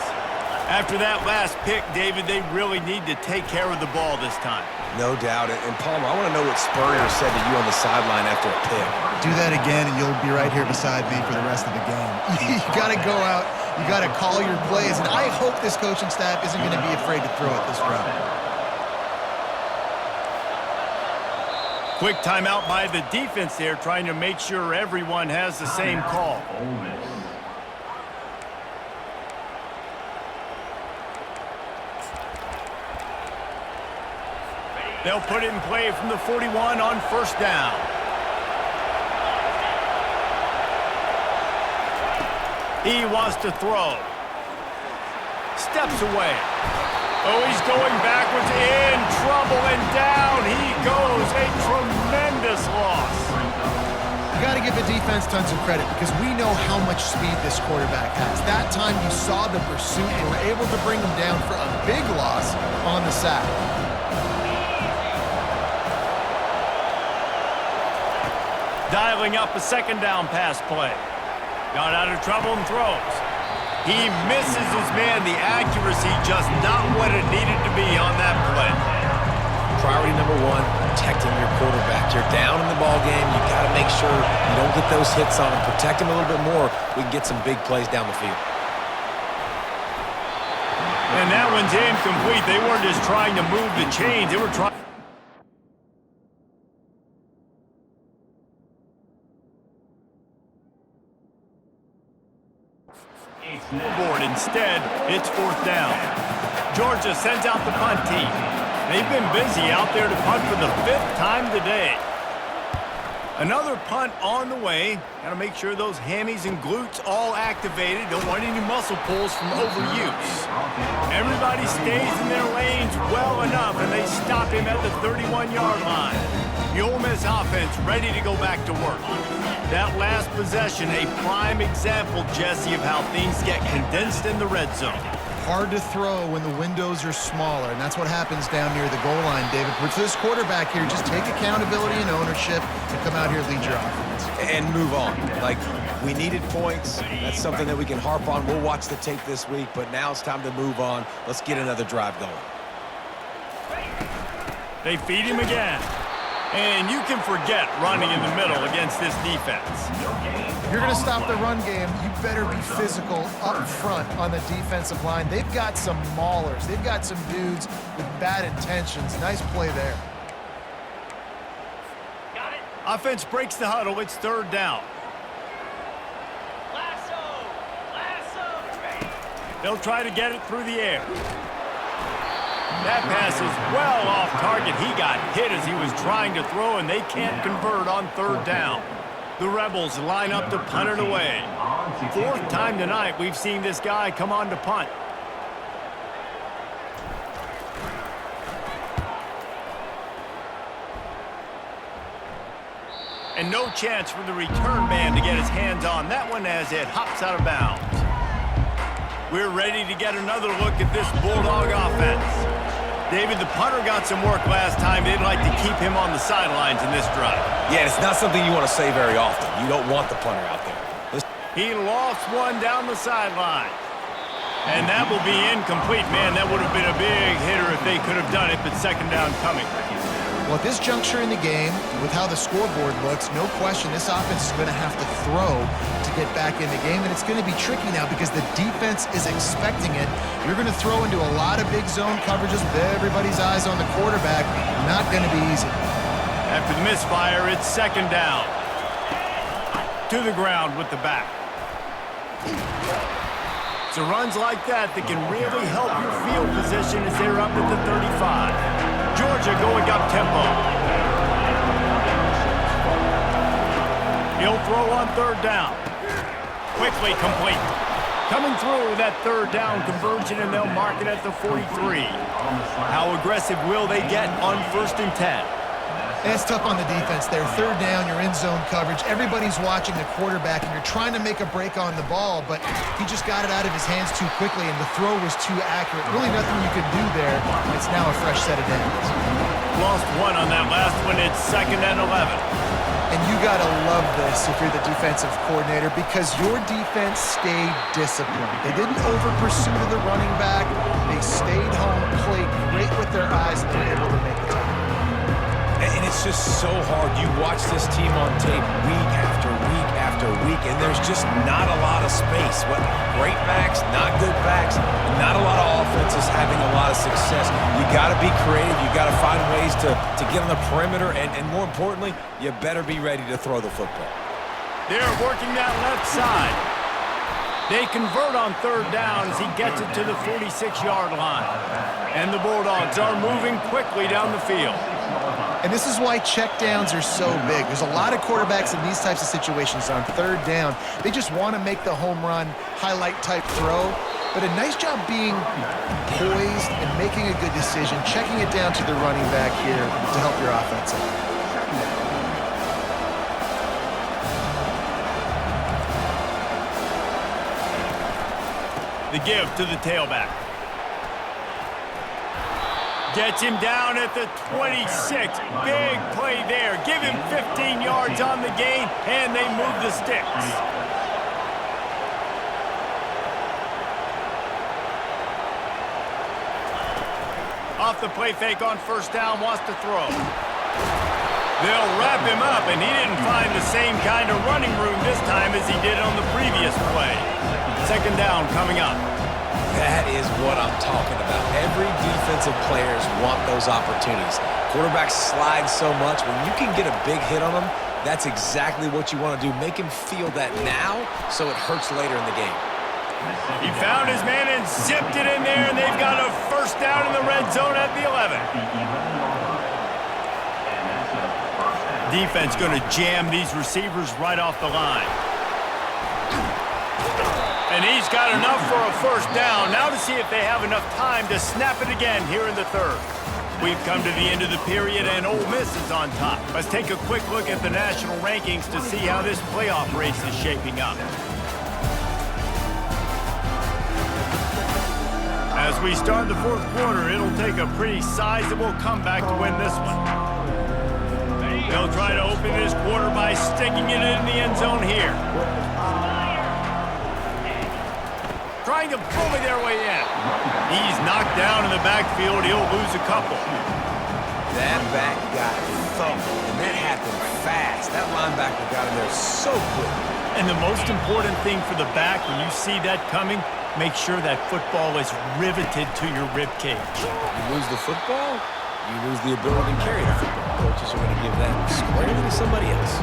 After that last pick, David, they really need to take care of the ball this time. No doubt. And Palmer, I want to know what Spurrier said to you on the sideline after a pick. Do that again, and you'll be right here beside me for the rest of the game. You got to go out. You got to call your plays, and I hope this coaching staff isn't going to be afraid to throw it this route. Quick timeout by the defense there, trying to make sure everyone has the same call. They'll put it in play from the 41 on 1st down. He wants to throw. Steps away. Oh, he's going backwards, in trouble, and down he goes. A tremendous loss. You got to give the defense tons of credit because we know how much speed this quarterback has. That time you saw the pursuit and were able to bring him down for a big loss on the sack. Dialing up a 2nd down pass play. Got out of trouble and throws. He misses his man. The accuracy just not what it needed to be on that play. Priority number 1, protecting your quarterback. You're down in the ball game. You got to make sure you don't get those hits on him. Protect him a little bit more. We can get some big plays down the field. And that one's incomplete. They weren't just trying to move the chains. They were trying. Board. Instead, it's 4th down. Georgia sends out the punt team. They've been busy out there to punt for the 5th time today. Another punt on the way. Got to make sure those hammies and glutes all activated. Don't want any muscle pulls from overuse. Everybody stays in their lanes well enough, and they stop him at the 31-yard line. The Ole Miss offense ready to go back to work. That last possession, a prime example, Jesse, of how things get condensed in the red zone. Hard to throw when the windows are smaller, and that's what happens down near the goal line, David. But for this quarterback here, just take accountability and ownership and come out here and lead your offense. And move on. Like, we needed points. That's something that we can harp on. We'll watch the tape this week, but now it's time to move on. Let's get another drive going. They feed him again. And you can forget running in the middle against this defense. If you're going to stop the run game, you better be physical up front on the defensive line. They've got some maulers. They've got some dudes with bad intentions. Nice play there. Got it. Offense breaks the huddle. It's third down. They'll try to get it through the air. That pass is well off target. He got hit as he was trying to throw, and they can't convert on third down. The Rebels line up to punt it away. Fourth time tonight we've seen this guy come on to punt. And no chance for the return man to get his hands on that one as it hops out of bounds. We're ready to get another look at this Bulldog offense. David, the punter got some work last time. They'd like to keep him on the sidelines in this drive. Yeah, it's not something you want to say very often. You don't want the punter out there. He lost one down the sideline. And that will be incomplete. Man, that would have been a big hitter if they could have done it, but second down coming. Well, at this juncture in the game, with how the scoreboard looks, no question this offense is going to have to throw to get back in the game, and it's going to be tricky now because the defense is expecting it. You're going to throw into a lot of big zone coverages with everybody's eyes on the quarterback. Not going to be easy. After the misfire, it's second down. To the ground with the back. So runs like that can really help your field position as they're up at the 35. Georgia going up tempo. He'll throw on third down. Quickly complete. Coming through that third down conversion, and they'll mark it at the 43. How aggressive will they get on 1st and 10? It's tough on the defense there. Third down, you're in zone coverage. Everybody's watching the quarterback, and you're trying to make a break on the ball, but he just got it out of his hands too quickly, and the throw was too accurate. Really nothing you could do there. It's now a fresh set of downs. Lost one on that last one. It's 2nd and 11. And you got to love this if you're the defensive coordinator because your defense stayed disciplined. They didn't over-pursue to the running back. They stayed home, played great with their eyes, and they were able to make the tackle. And it's just so hard. You watch this team on tape week after week after week, and there's just not a lot of space. What great backs, not good backs, not a lot of offenses having a lot of success. You got to be creative. You got to find ways to get on the perimeter, and more importantly, you better be ready to throw the football. They're working that left side. They convert on third down as he gets it to the 46-yard line. And the Bulldogs are moving quickly down the field. And this is why checkdowns are so big. There's a lot of quarterbacks in these types of situations on third down. They just want to make the home run, highlight-type throw. But a nice job being poised and making a good decision, checking it down to the running back here to help your offense out. The give to the tailback. Gets him down at the 26. Big play there. Give him 15 yards on the gain, and they move the sticks. Off the play fake on first down, wants to throw. They'll wrap him up, and he didn't find the same kind of running room this time as he did on the previous play. Second down coming up. That is what I'm talking about. Every defensive players want those opportunities. Quarterbacks slide so much. When you can get a big hit on them, that's exactly what you want to do. Make him feel that now so it hurts later in the game. He found his man and zipped it in there, and they've got a first down in the red zone at the 11. Defense going to jam these receivers right off the line. And he's got enough for a first down. Now to see if they have enough time to snap it again here in the third. We've come to the end of the period, and Ole Miss is on top. Let's take a quick look at the national rankings to see how this playoff race is shaping up. As we start the fourth quarter, it'll take a pretty sizable comeback to win this one. They'll try to open this quarter by sticking it in the end zone here. Trying to bully their way in. He's knocked down in the backfield. He'll lose a couple. That back got thumped, and that happened fast. That linebacker got in there so quick. And the most important thing for the back, when you see that coming, make sure that football is riveted to your rib cage. You lose the football, you lose the ability to carry the football. Coaches are going to give that squarely to somebody else.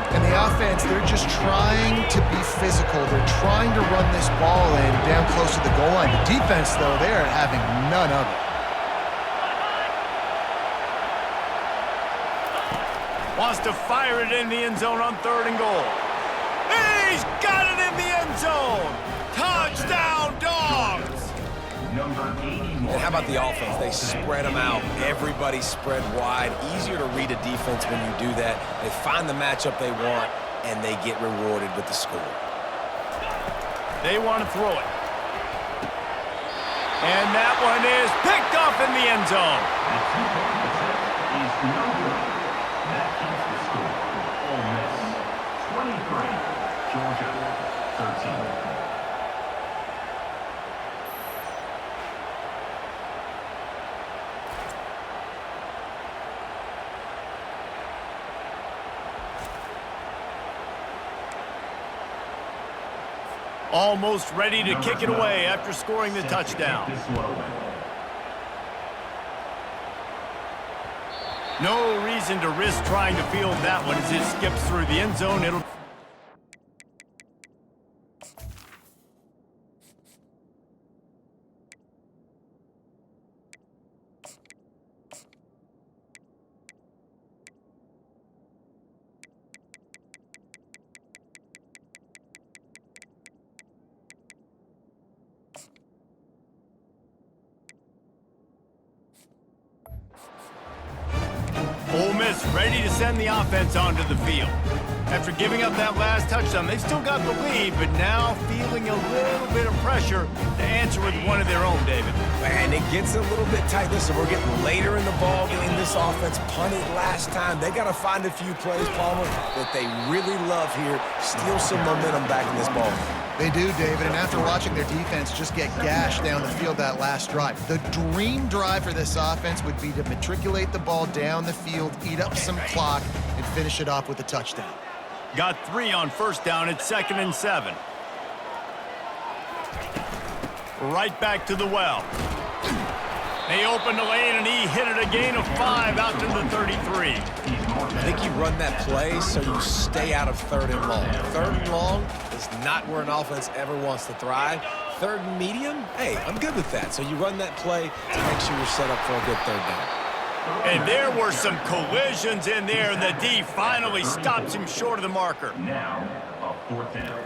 And the offense, they're just trying to be physical. They're trying to run this ball in down close to the goal line. The defense, though, they're having none of it. Wants to fire it in the end zone on 3rd and goal. He's got it in the end zone. Touchdown, Dogs! Number 81. And how about the offense? They spread them out. Everybody spread wide. Easier to read a defense when you do that. They find the matchup they want, and they get rewarded with the score. They want to throw it. And that one is picked off in the end zone. Is no good. That keeps the score. Ole Miss 23, Georgia 13. Almost ready to kick it away after scoring the touchdown. No reason to risk trying to field that one as it skips through the end zone. It'll... Ole Miss ready to send the offense onto the field. After giving up that last touchdown, they've still got the lead, but now feeling a little bit of pressure to answer with one of their own, David. Man, it gets a little bit tight. Listen, we're getting later in the ball game. This offense punted last time. They got to find a few plays, Palmer, that they really love here. Steal some momentum back in this ball game. They do, David, and after watching their defense just get gashed down the field that last drive, the dream drive for this offense would be to matriculate the ball down the field, eat up some clock, and finish it off with a touchdown. Got 3 on first down at 2nd and 7. Right back to the well. They opened the lane, and he hit it a gain of 5 out to the 33. I think you run that play so you stay out of 3rd and long. 3rd and long is not where an offense ever wants to thrive. 3rd and medium, hey, I'm good with that. So you run that play to make sure you're set up for a good 3rd down. And there were some collisions in there, and the D finally stops him short of the marker. Now, a 4th down.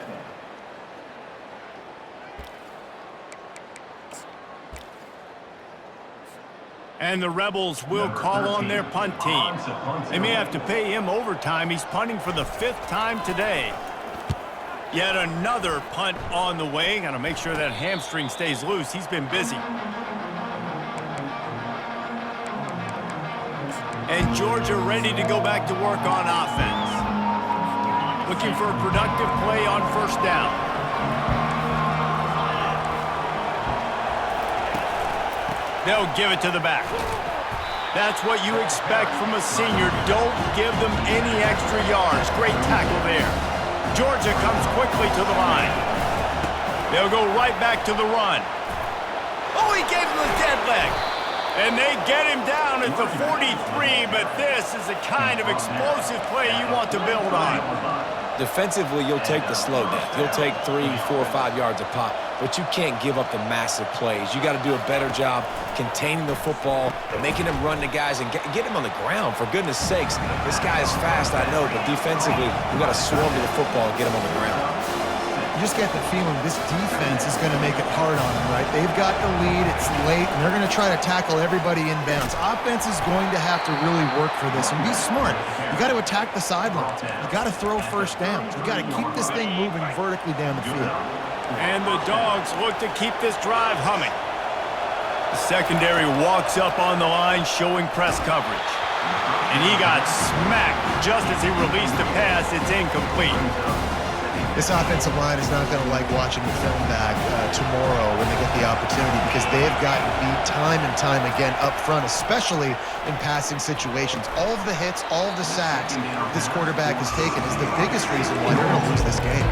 And the Rebels will call on their punt team. They may have to pay him overtime. He's punting for the 5th time today. Yet another punt on the way. Got to make sure that hamstring stays loose. He's been busy. And Georgia ready to go back to work on offense. Looking for a productive play on first down. They'll give it to the back. That's what you expect from a senior. Don't give them any extra yards. Great tackle there. Georgia comes quickly to the line. They'll go right back to the run. Oh, he gave him a dead leg. And they get him down at the 43, but this is the kind of explosive play you want to build on. Defensively, you'll take the slow down. You'll take 3, 4, 5 yards a pop. but you can't give up the massive plays. You got to do a better job containing the football, making him run to guys, and get him on the ground. For goodness sakes, this guy is fast, I know, but defensively, you got to swarm to the football and get him on the ground. You just get the feeling this defense is going to make it hard on them, right? They've got the lead, it's late, and they're going to try to tackle everybody inbounds. Offense is going to have to really work for this and be smart. You got to attack the sidelines. You got to throw first downs. You got to keep this thing moving vertically down the field. And the Dogs look to keep this drive humming. The secondary walks up on the line showing press coverage. And he got smacked just as he released the pass. It's incomplete. This offensive line is not going to like watching the film back tomorrow when they get the opportunity, because they have gotten beat time and time again up front, especially in passing situations. All of the hits, all of the sacks this quarterback has taken is the biggest reason why they're going to lose this game.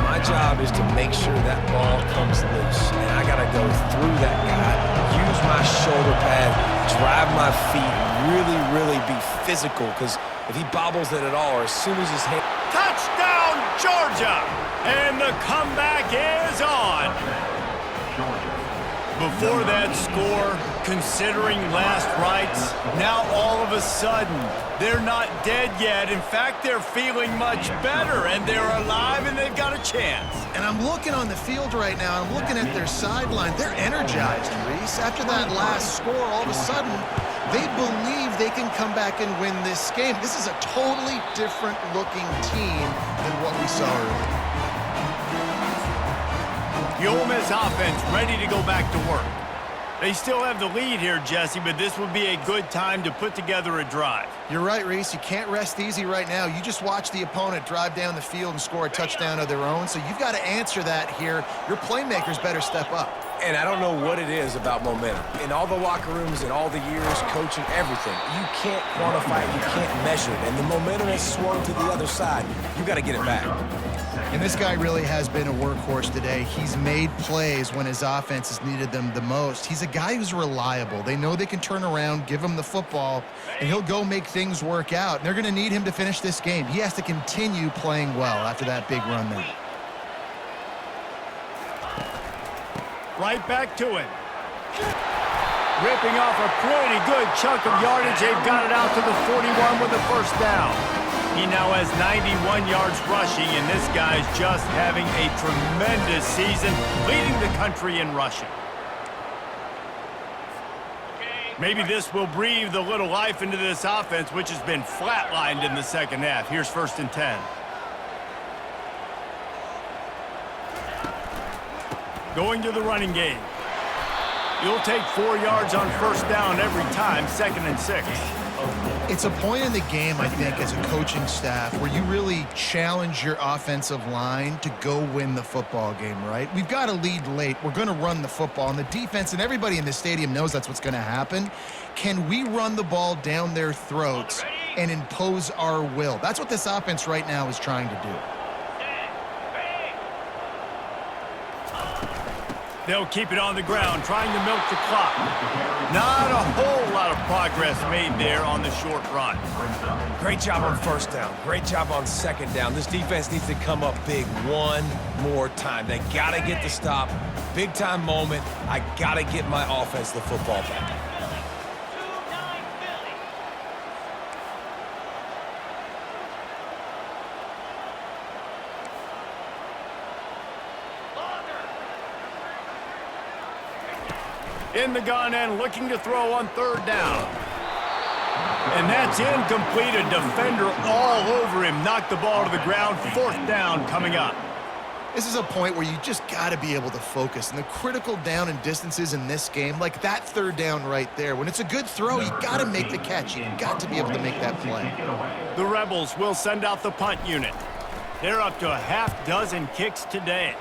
My job is to make sure that ball comes loose, and I got to go through that guy, use my shoulder pad, drive my feet, really be physical, because if he bobbles it at all, or as soon as his hand... Touchdown, Georgia! And the comeback is on. Before that score, considering last rites, now all of a sudden, they're not dead yet. In fact, they're feeling much better, and they're alive, and they've got a chance. And I'm looking on the field right now, I'm looking at their sideline. They're energized, Reese. After that last score, all of a sudden, they believe they can come back and win this game. This is a totally different looking team than what we saw earlier. The Ole Miss offense ready to go back to work. They still have the lead here, Jesse, but this would be a good time to put together a drive. You're right, Reese. You can't rest easy right now. You just watch the opponent drive down the field and score a touchdown of their own, so you've got to answer that here. Your playmakers better step up. And I don't know what it is about momentum. In all the locker rooms and all the years, coaching, everything, you can't quantify it, you can't measure it. And the momentum has swung to the other side. You got to get it back. And this guy really has been a workhorse today. He's made plays when his offense has needed them the most. He's a guy who's reliable. They know they can turn around, give him the football, and he'll go make things work out. And they're going to need him to finish this game. He has to continue playing well after that big run there. Right back to it. Ripping off a pretty good chunk of yardage. They've got it out to the 41 with the first down. He now has 91 yards rushing, and this guy's just having a tremendous season, leading the country in rushing. Maybe this will breathe a little life into this offense, which has been flatlined in the second half. Here's 1st and 10. Going to the running game. You'll take 4 yards on first down every time, 2nd and 6. It's a point in the game, I think, as a coaching staff where you really challenge your offensive line to go win the football game, right? We've got to lead late. We're going to run the football, and the defense and everybody in the stadium knows that's what's going to happen. Can we run the ball down their throats and impose our will? That's what this offense right now is trying to do. They'll keep it on the ground, trying to milk the clock. Not a whole lot of progress made there on the short run. Great job on first down. Great job on second down. This defense needs to come up big one more time. They got to get the stop. Big-time moment. I got to get my offense the football back. In the gun and looking to throw on 3rd down. And that's incomplete. A defender all over him. Knocked the ball to the ground. 4th down coming up. This is a point where you just got to be able to focus. And the critical down and distances in this game, like that 3rd down right there, when it's a good throw, you got to make the catch. You got to be able to make that play. The Rebels will send out the punt unit. They're up to a half dozen kicks today.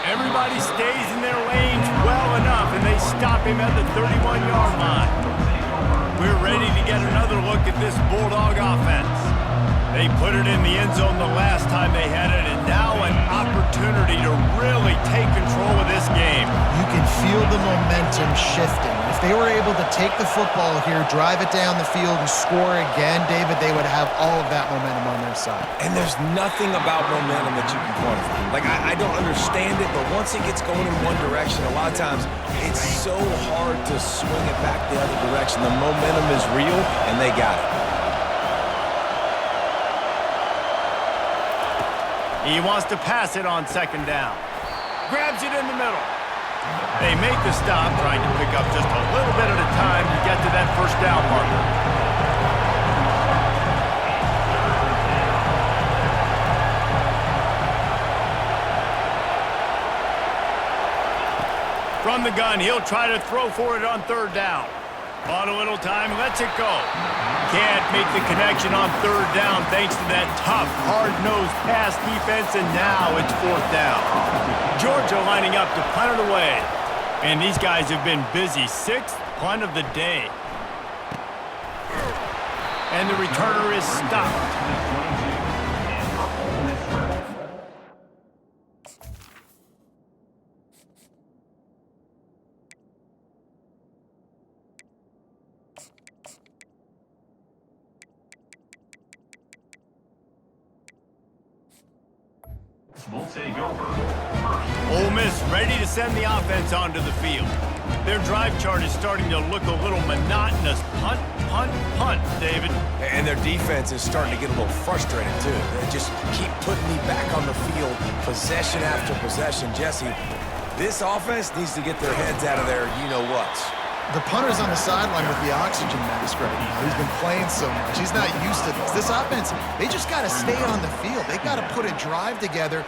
Everybody stays in their lanes well enough, and they stop him at the 31-yard line. We're ready to get another look at this Bulldog offense. They put it in the end zone the last time they had it, and now an opportunity to really take control of this game. You can feel the momentum shifting. If they were able to take the football here, drive it down the field, and score again, David, they would have all of that momentum on their side. And there's nothing about momentum that you can quantify. Like, I don't understand it, but once it gets going in one direction, a lot of times it's so hard to swing it back the other direction. The momentum is real, and they got it. He wants to pass it on second down. Grabs it in the middle. They make the stop, trying to pick up just a little bit at a time to get to that first down marker. From the gun, he'll try to throw for it on third down. On a little time, lets it go. Can't make the connection on third down thanks to that tough, hard-nosed pass defense, and now it's fourth down. Georgia lining up to punt it away. And these guys have been busy. Sixth punt of the day. And the returner is stopped. Will take over. Ole Miss ready to send the offense onto the field. Their drive chart is starting to look a little monotonous. Punt, punt, punt, David. And their defense is starting to get a little frustrated, too. They just keep putting me back on the field, possession after possession. Jesse, this offense needs to get their heads out of their you-know-whats. The punter's on the sideline with the oxygen mask right now. He's been playing so much. He's not used to this. This offense, they just got to stay on the field. They got to put a drive together.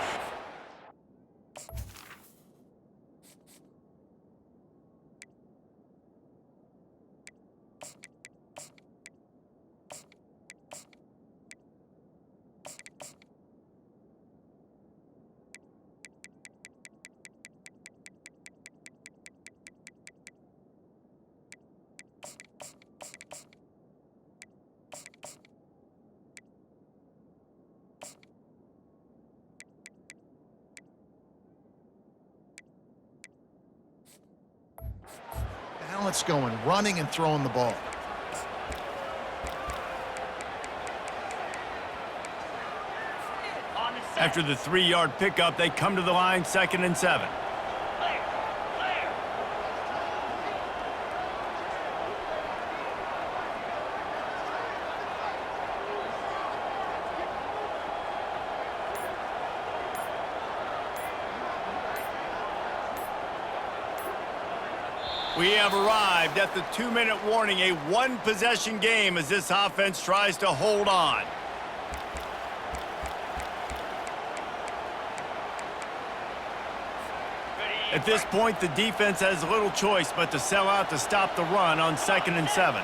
Now it's going, running and throwing the ball. After the 3-yard pickup, they come to the line, 2nd and 7. We have arrived at the 2-minute warning, a one-possession game as this offense tries to hold on. At this point, the defense has little choice but to sell out to stop the run on 2nd and 7.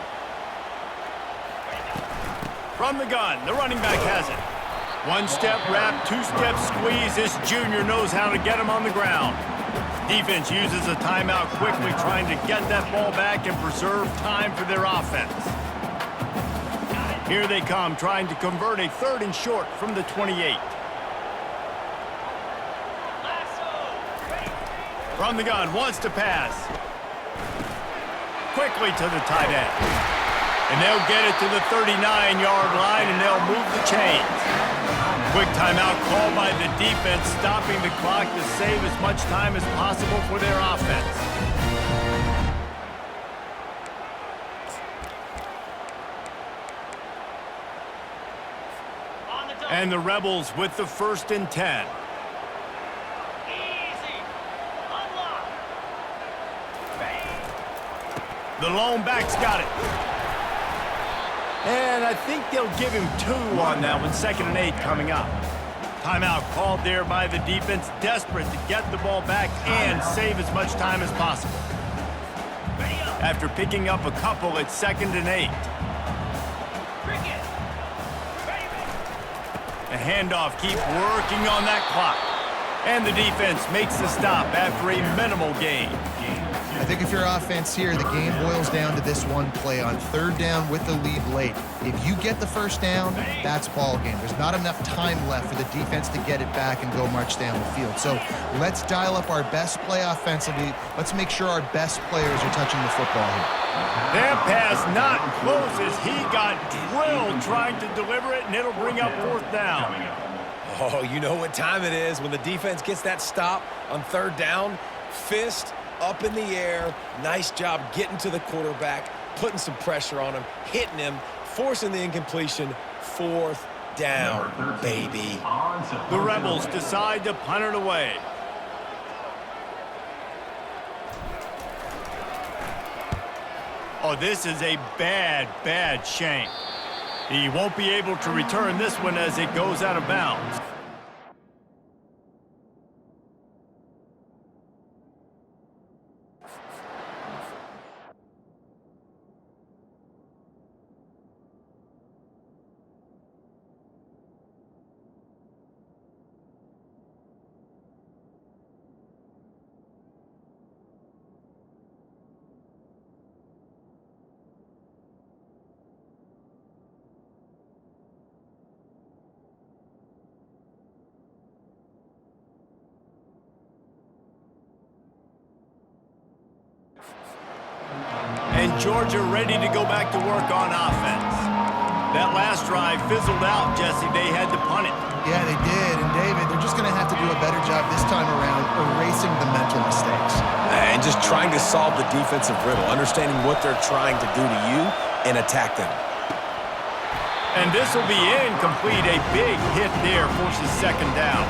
From the gun, the running back has it. One-step wrap, two-step squeeze. This junior knows how to get him on the ground. Defense uses a timeout quickly, trying to get that ball back and preserve time for their offense. Here they come, trying to convert a 3rd and short from the 28. From the gun, wants to pass. Quickly to the tight end. And they'll get it to the 39-yard line, and they'll move the chains. Quick timeout called by the defense, stopping the clock to save as much time as possible for their offense. And the Rebels with the 1st and 10. The lone back's got it. And I think they'll give him 2 on that one. 2nd and 8 coming up. Timeout called there by the defense, desperate to get the ball back and save as much time as possible. After picking up a couple, it's 2nd and 8. The handoff keeps working on that clock. And the defense makes the stop after a minimal gain. I think if you're offense here, the game boils down to this one play on 3rd down with the lead late. If you get the 1st down, that's ball game. There's not enough time left for the defense to get it back and go march down the field. So let's dial up our best play offensively. Let's make sure our best players are touching the football here. That pass not close as he got drilled trying to deliver it, and it'll bring up 4th down. Oh, you know what time it is when the defense gets that stop on 3rd down. Fist up in the air. Nice job getting to the quarterback, putting some pressure on him, hitting him, forcing the incompletion. 4th down, baby. The Rebels decide to punt it away. Oh, this is a bad shank. He won't be able to return this one as it goes out of bounds. And Georgia ready to go back to work on offense. That last drive fizzled out, Jesse. They had to punt it. Yeah, they did. And, David, they're just going to have to do a better job this time around erasing the mental mistakes. And just trying to solve the defensive riddle, understanding what they're trying to do to you and attack them. And this will be incomplete. A big hit there forces 2nd down.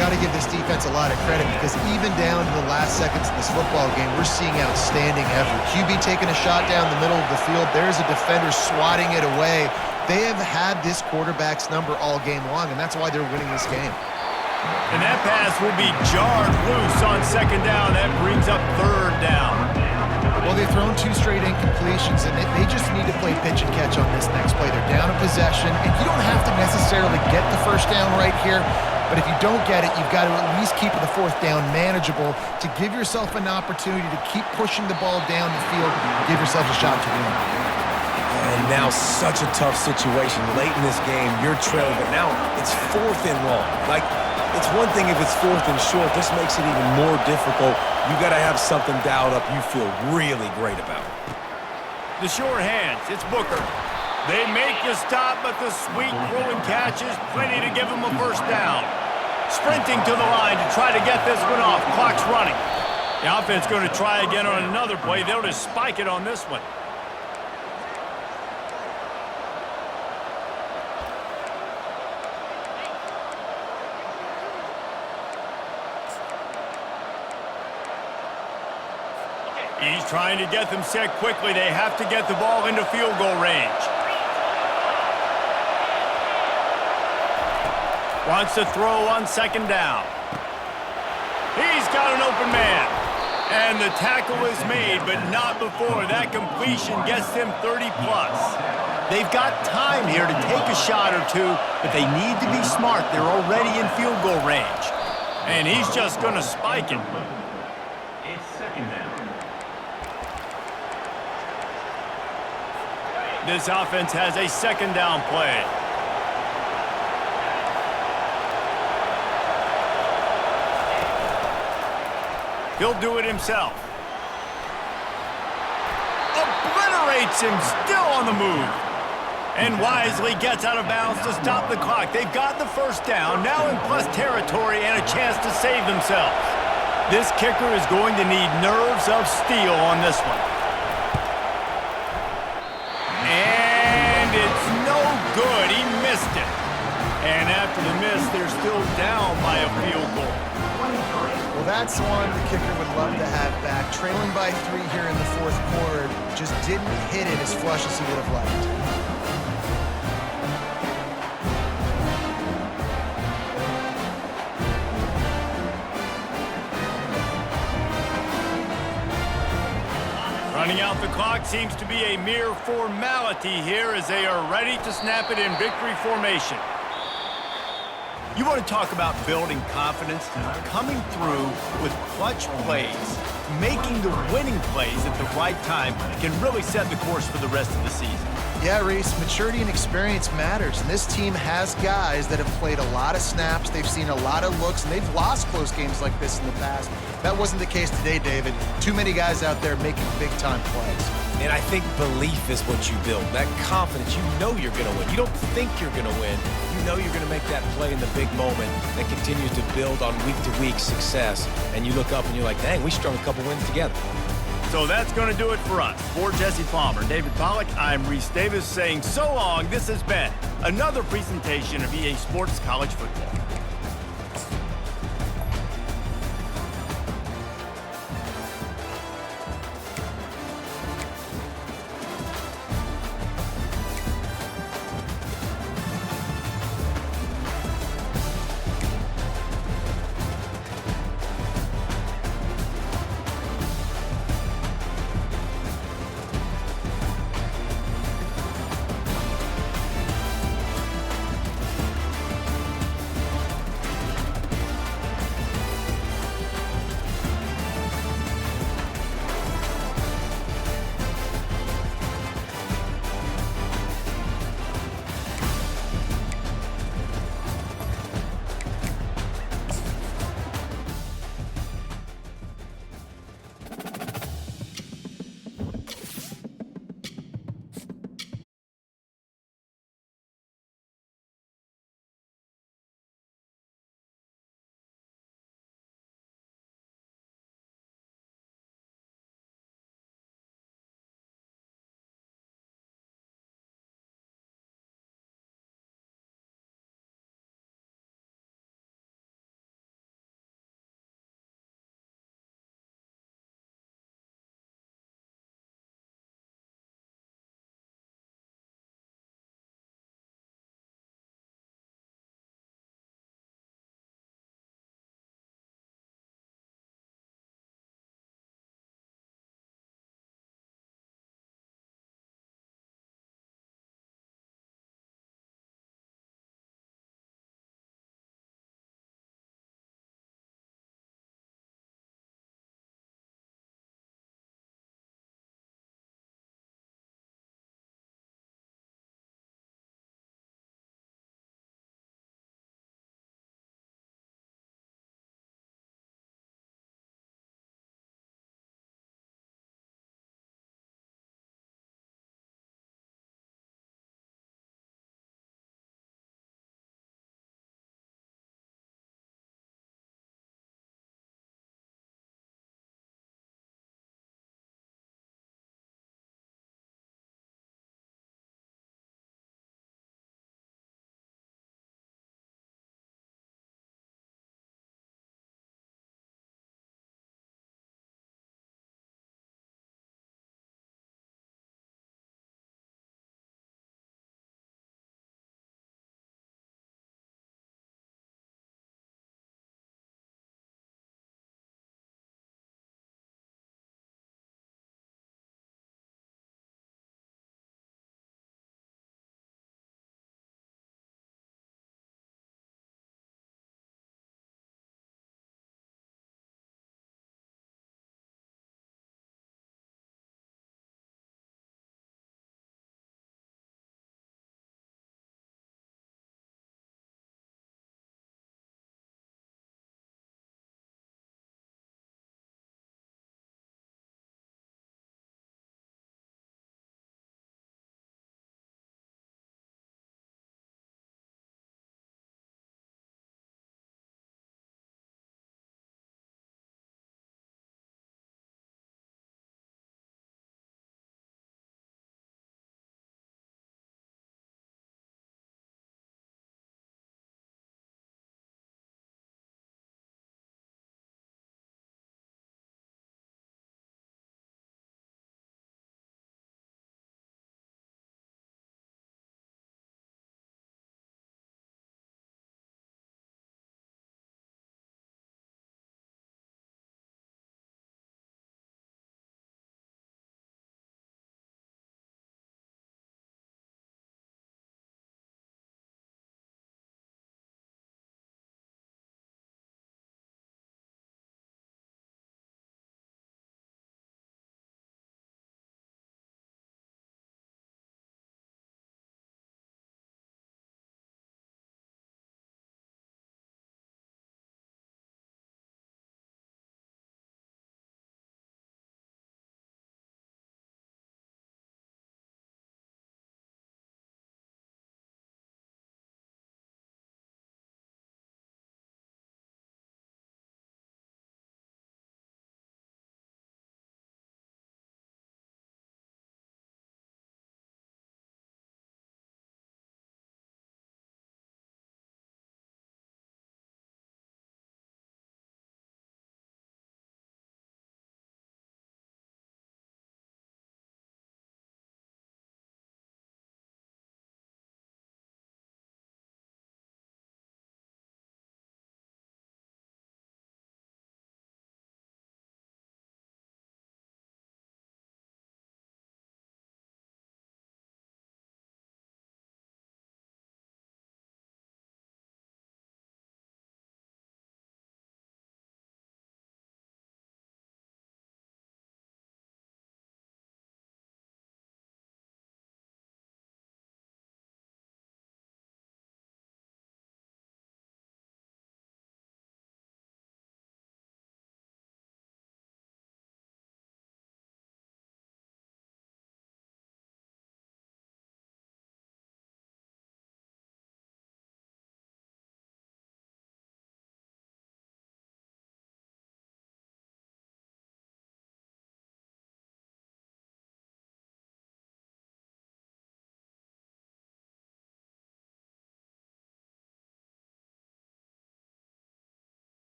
Got to give this defense a lot of credit because even down to the last seconds of this football game, we're seeing outstanding effort. QB taking a shot down the middle of the field. There's a defender swatting it away. They have had this quarterback's number all game long, and that's why they're winning this game. And that pass will be jarred loose on 2nd down. That brings up 3rd down. Well, they've thrown 2 straight incompletions, and they just need to play pitch and catch on this next play. They're down a possession, and you don't have to necessarily get the 1st down right here. But if you don't get it, you've got to at least keep the 4th down manageable to give yourself an opportunity to keep pushing the ball down the field and give yourself a shot to win. And now such a tough situation. Late in this game, you're trailing, but now it's 4th and long. Like, it's one thing if it's 4th and short. This makes it even more difficult. You got to have something dialed up you feel really great about. The short hands, it's Booker. They make the stop, but the sweet throw and catch is plenty to give them a 1st down. Sprinting to the line to try to get this one off. Clock's running. The offense going to try again on another play. They'll just spike it on this one. He's trying to get them set quickly. They have to get the ball into field goal range. Wants to throw on 2nd down. He's got an open man. And the tackle is made, but not before. That completion gets them 30-plus. They've got time here to take a shot or two, but they need to be smart. They're already in field goal range. And he's just going to spike it. It's 2nd down. This offense has a 2nd down play. He'll do it himself. Obliterates him, still on the move. And wisely gets out of bounds to stop the clock. They've got the 1st down, now in plus territory and a chance to save themselves. This kicker is going to need nerves of steel on this one. And it's no good. He missed it. And after the miss, they're still down by a field goal. Well, that's one the kicker would love to have back. Trailing by 3 here in the 4th quarter, just didn't hit it as flush as he would have liked. Running out the clock seems to be a mere formality here as they are ready to snap it in victory formation. You want to talk about building confidence? Coming through with clutch plays, making the winning plays at the right time can really set the course for the rest of the season. Yeah, Reese, maturity and experience matters, and this team has guys that have played a lot of snaps, they've seen a lot of looks, and they've lost close games like this in the past. That wasn't the case today, David. Too many guys out there making big-time plays. And I think belief is what you build, that confidence. You know you're going to win. You don't think you're going to win. You know you're going to make that play in the big moment that continues to build on week-to-week success. And you look up and you're like, dang, we strung a couple wins together. So that's going to do it for us. For Jesse Palmer, David Pollack, I'm Reese Davis saying so long. This has been another presentation of EA Sports College Football.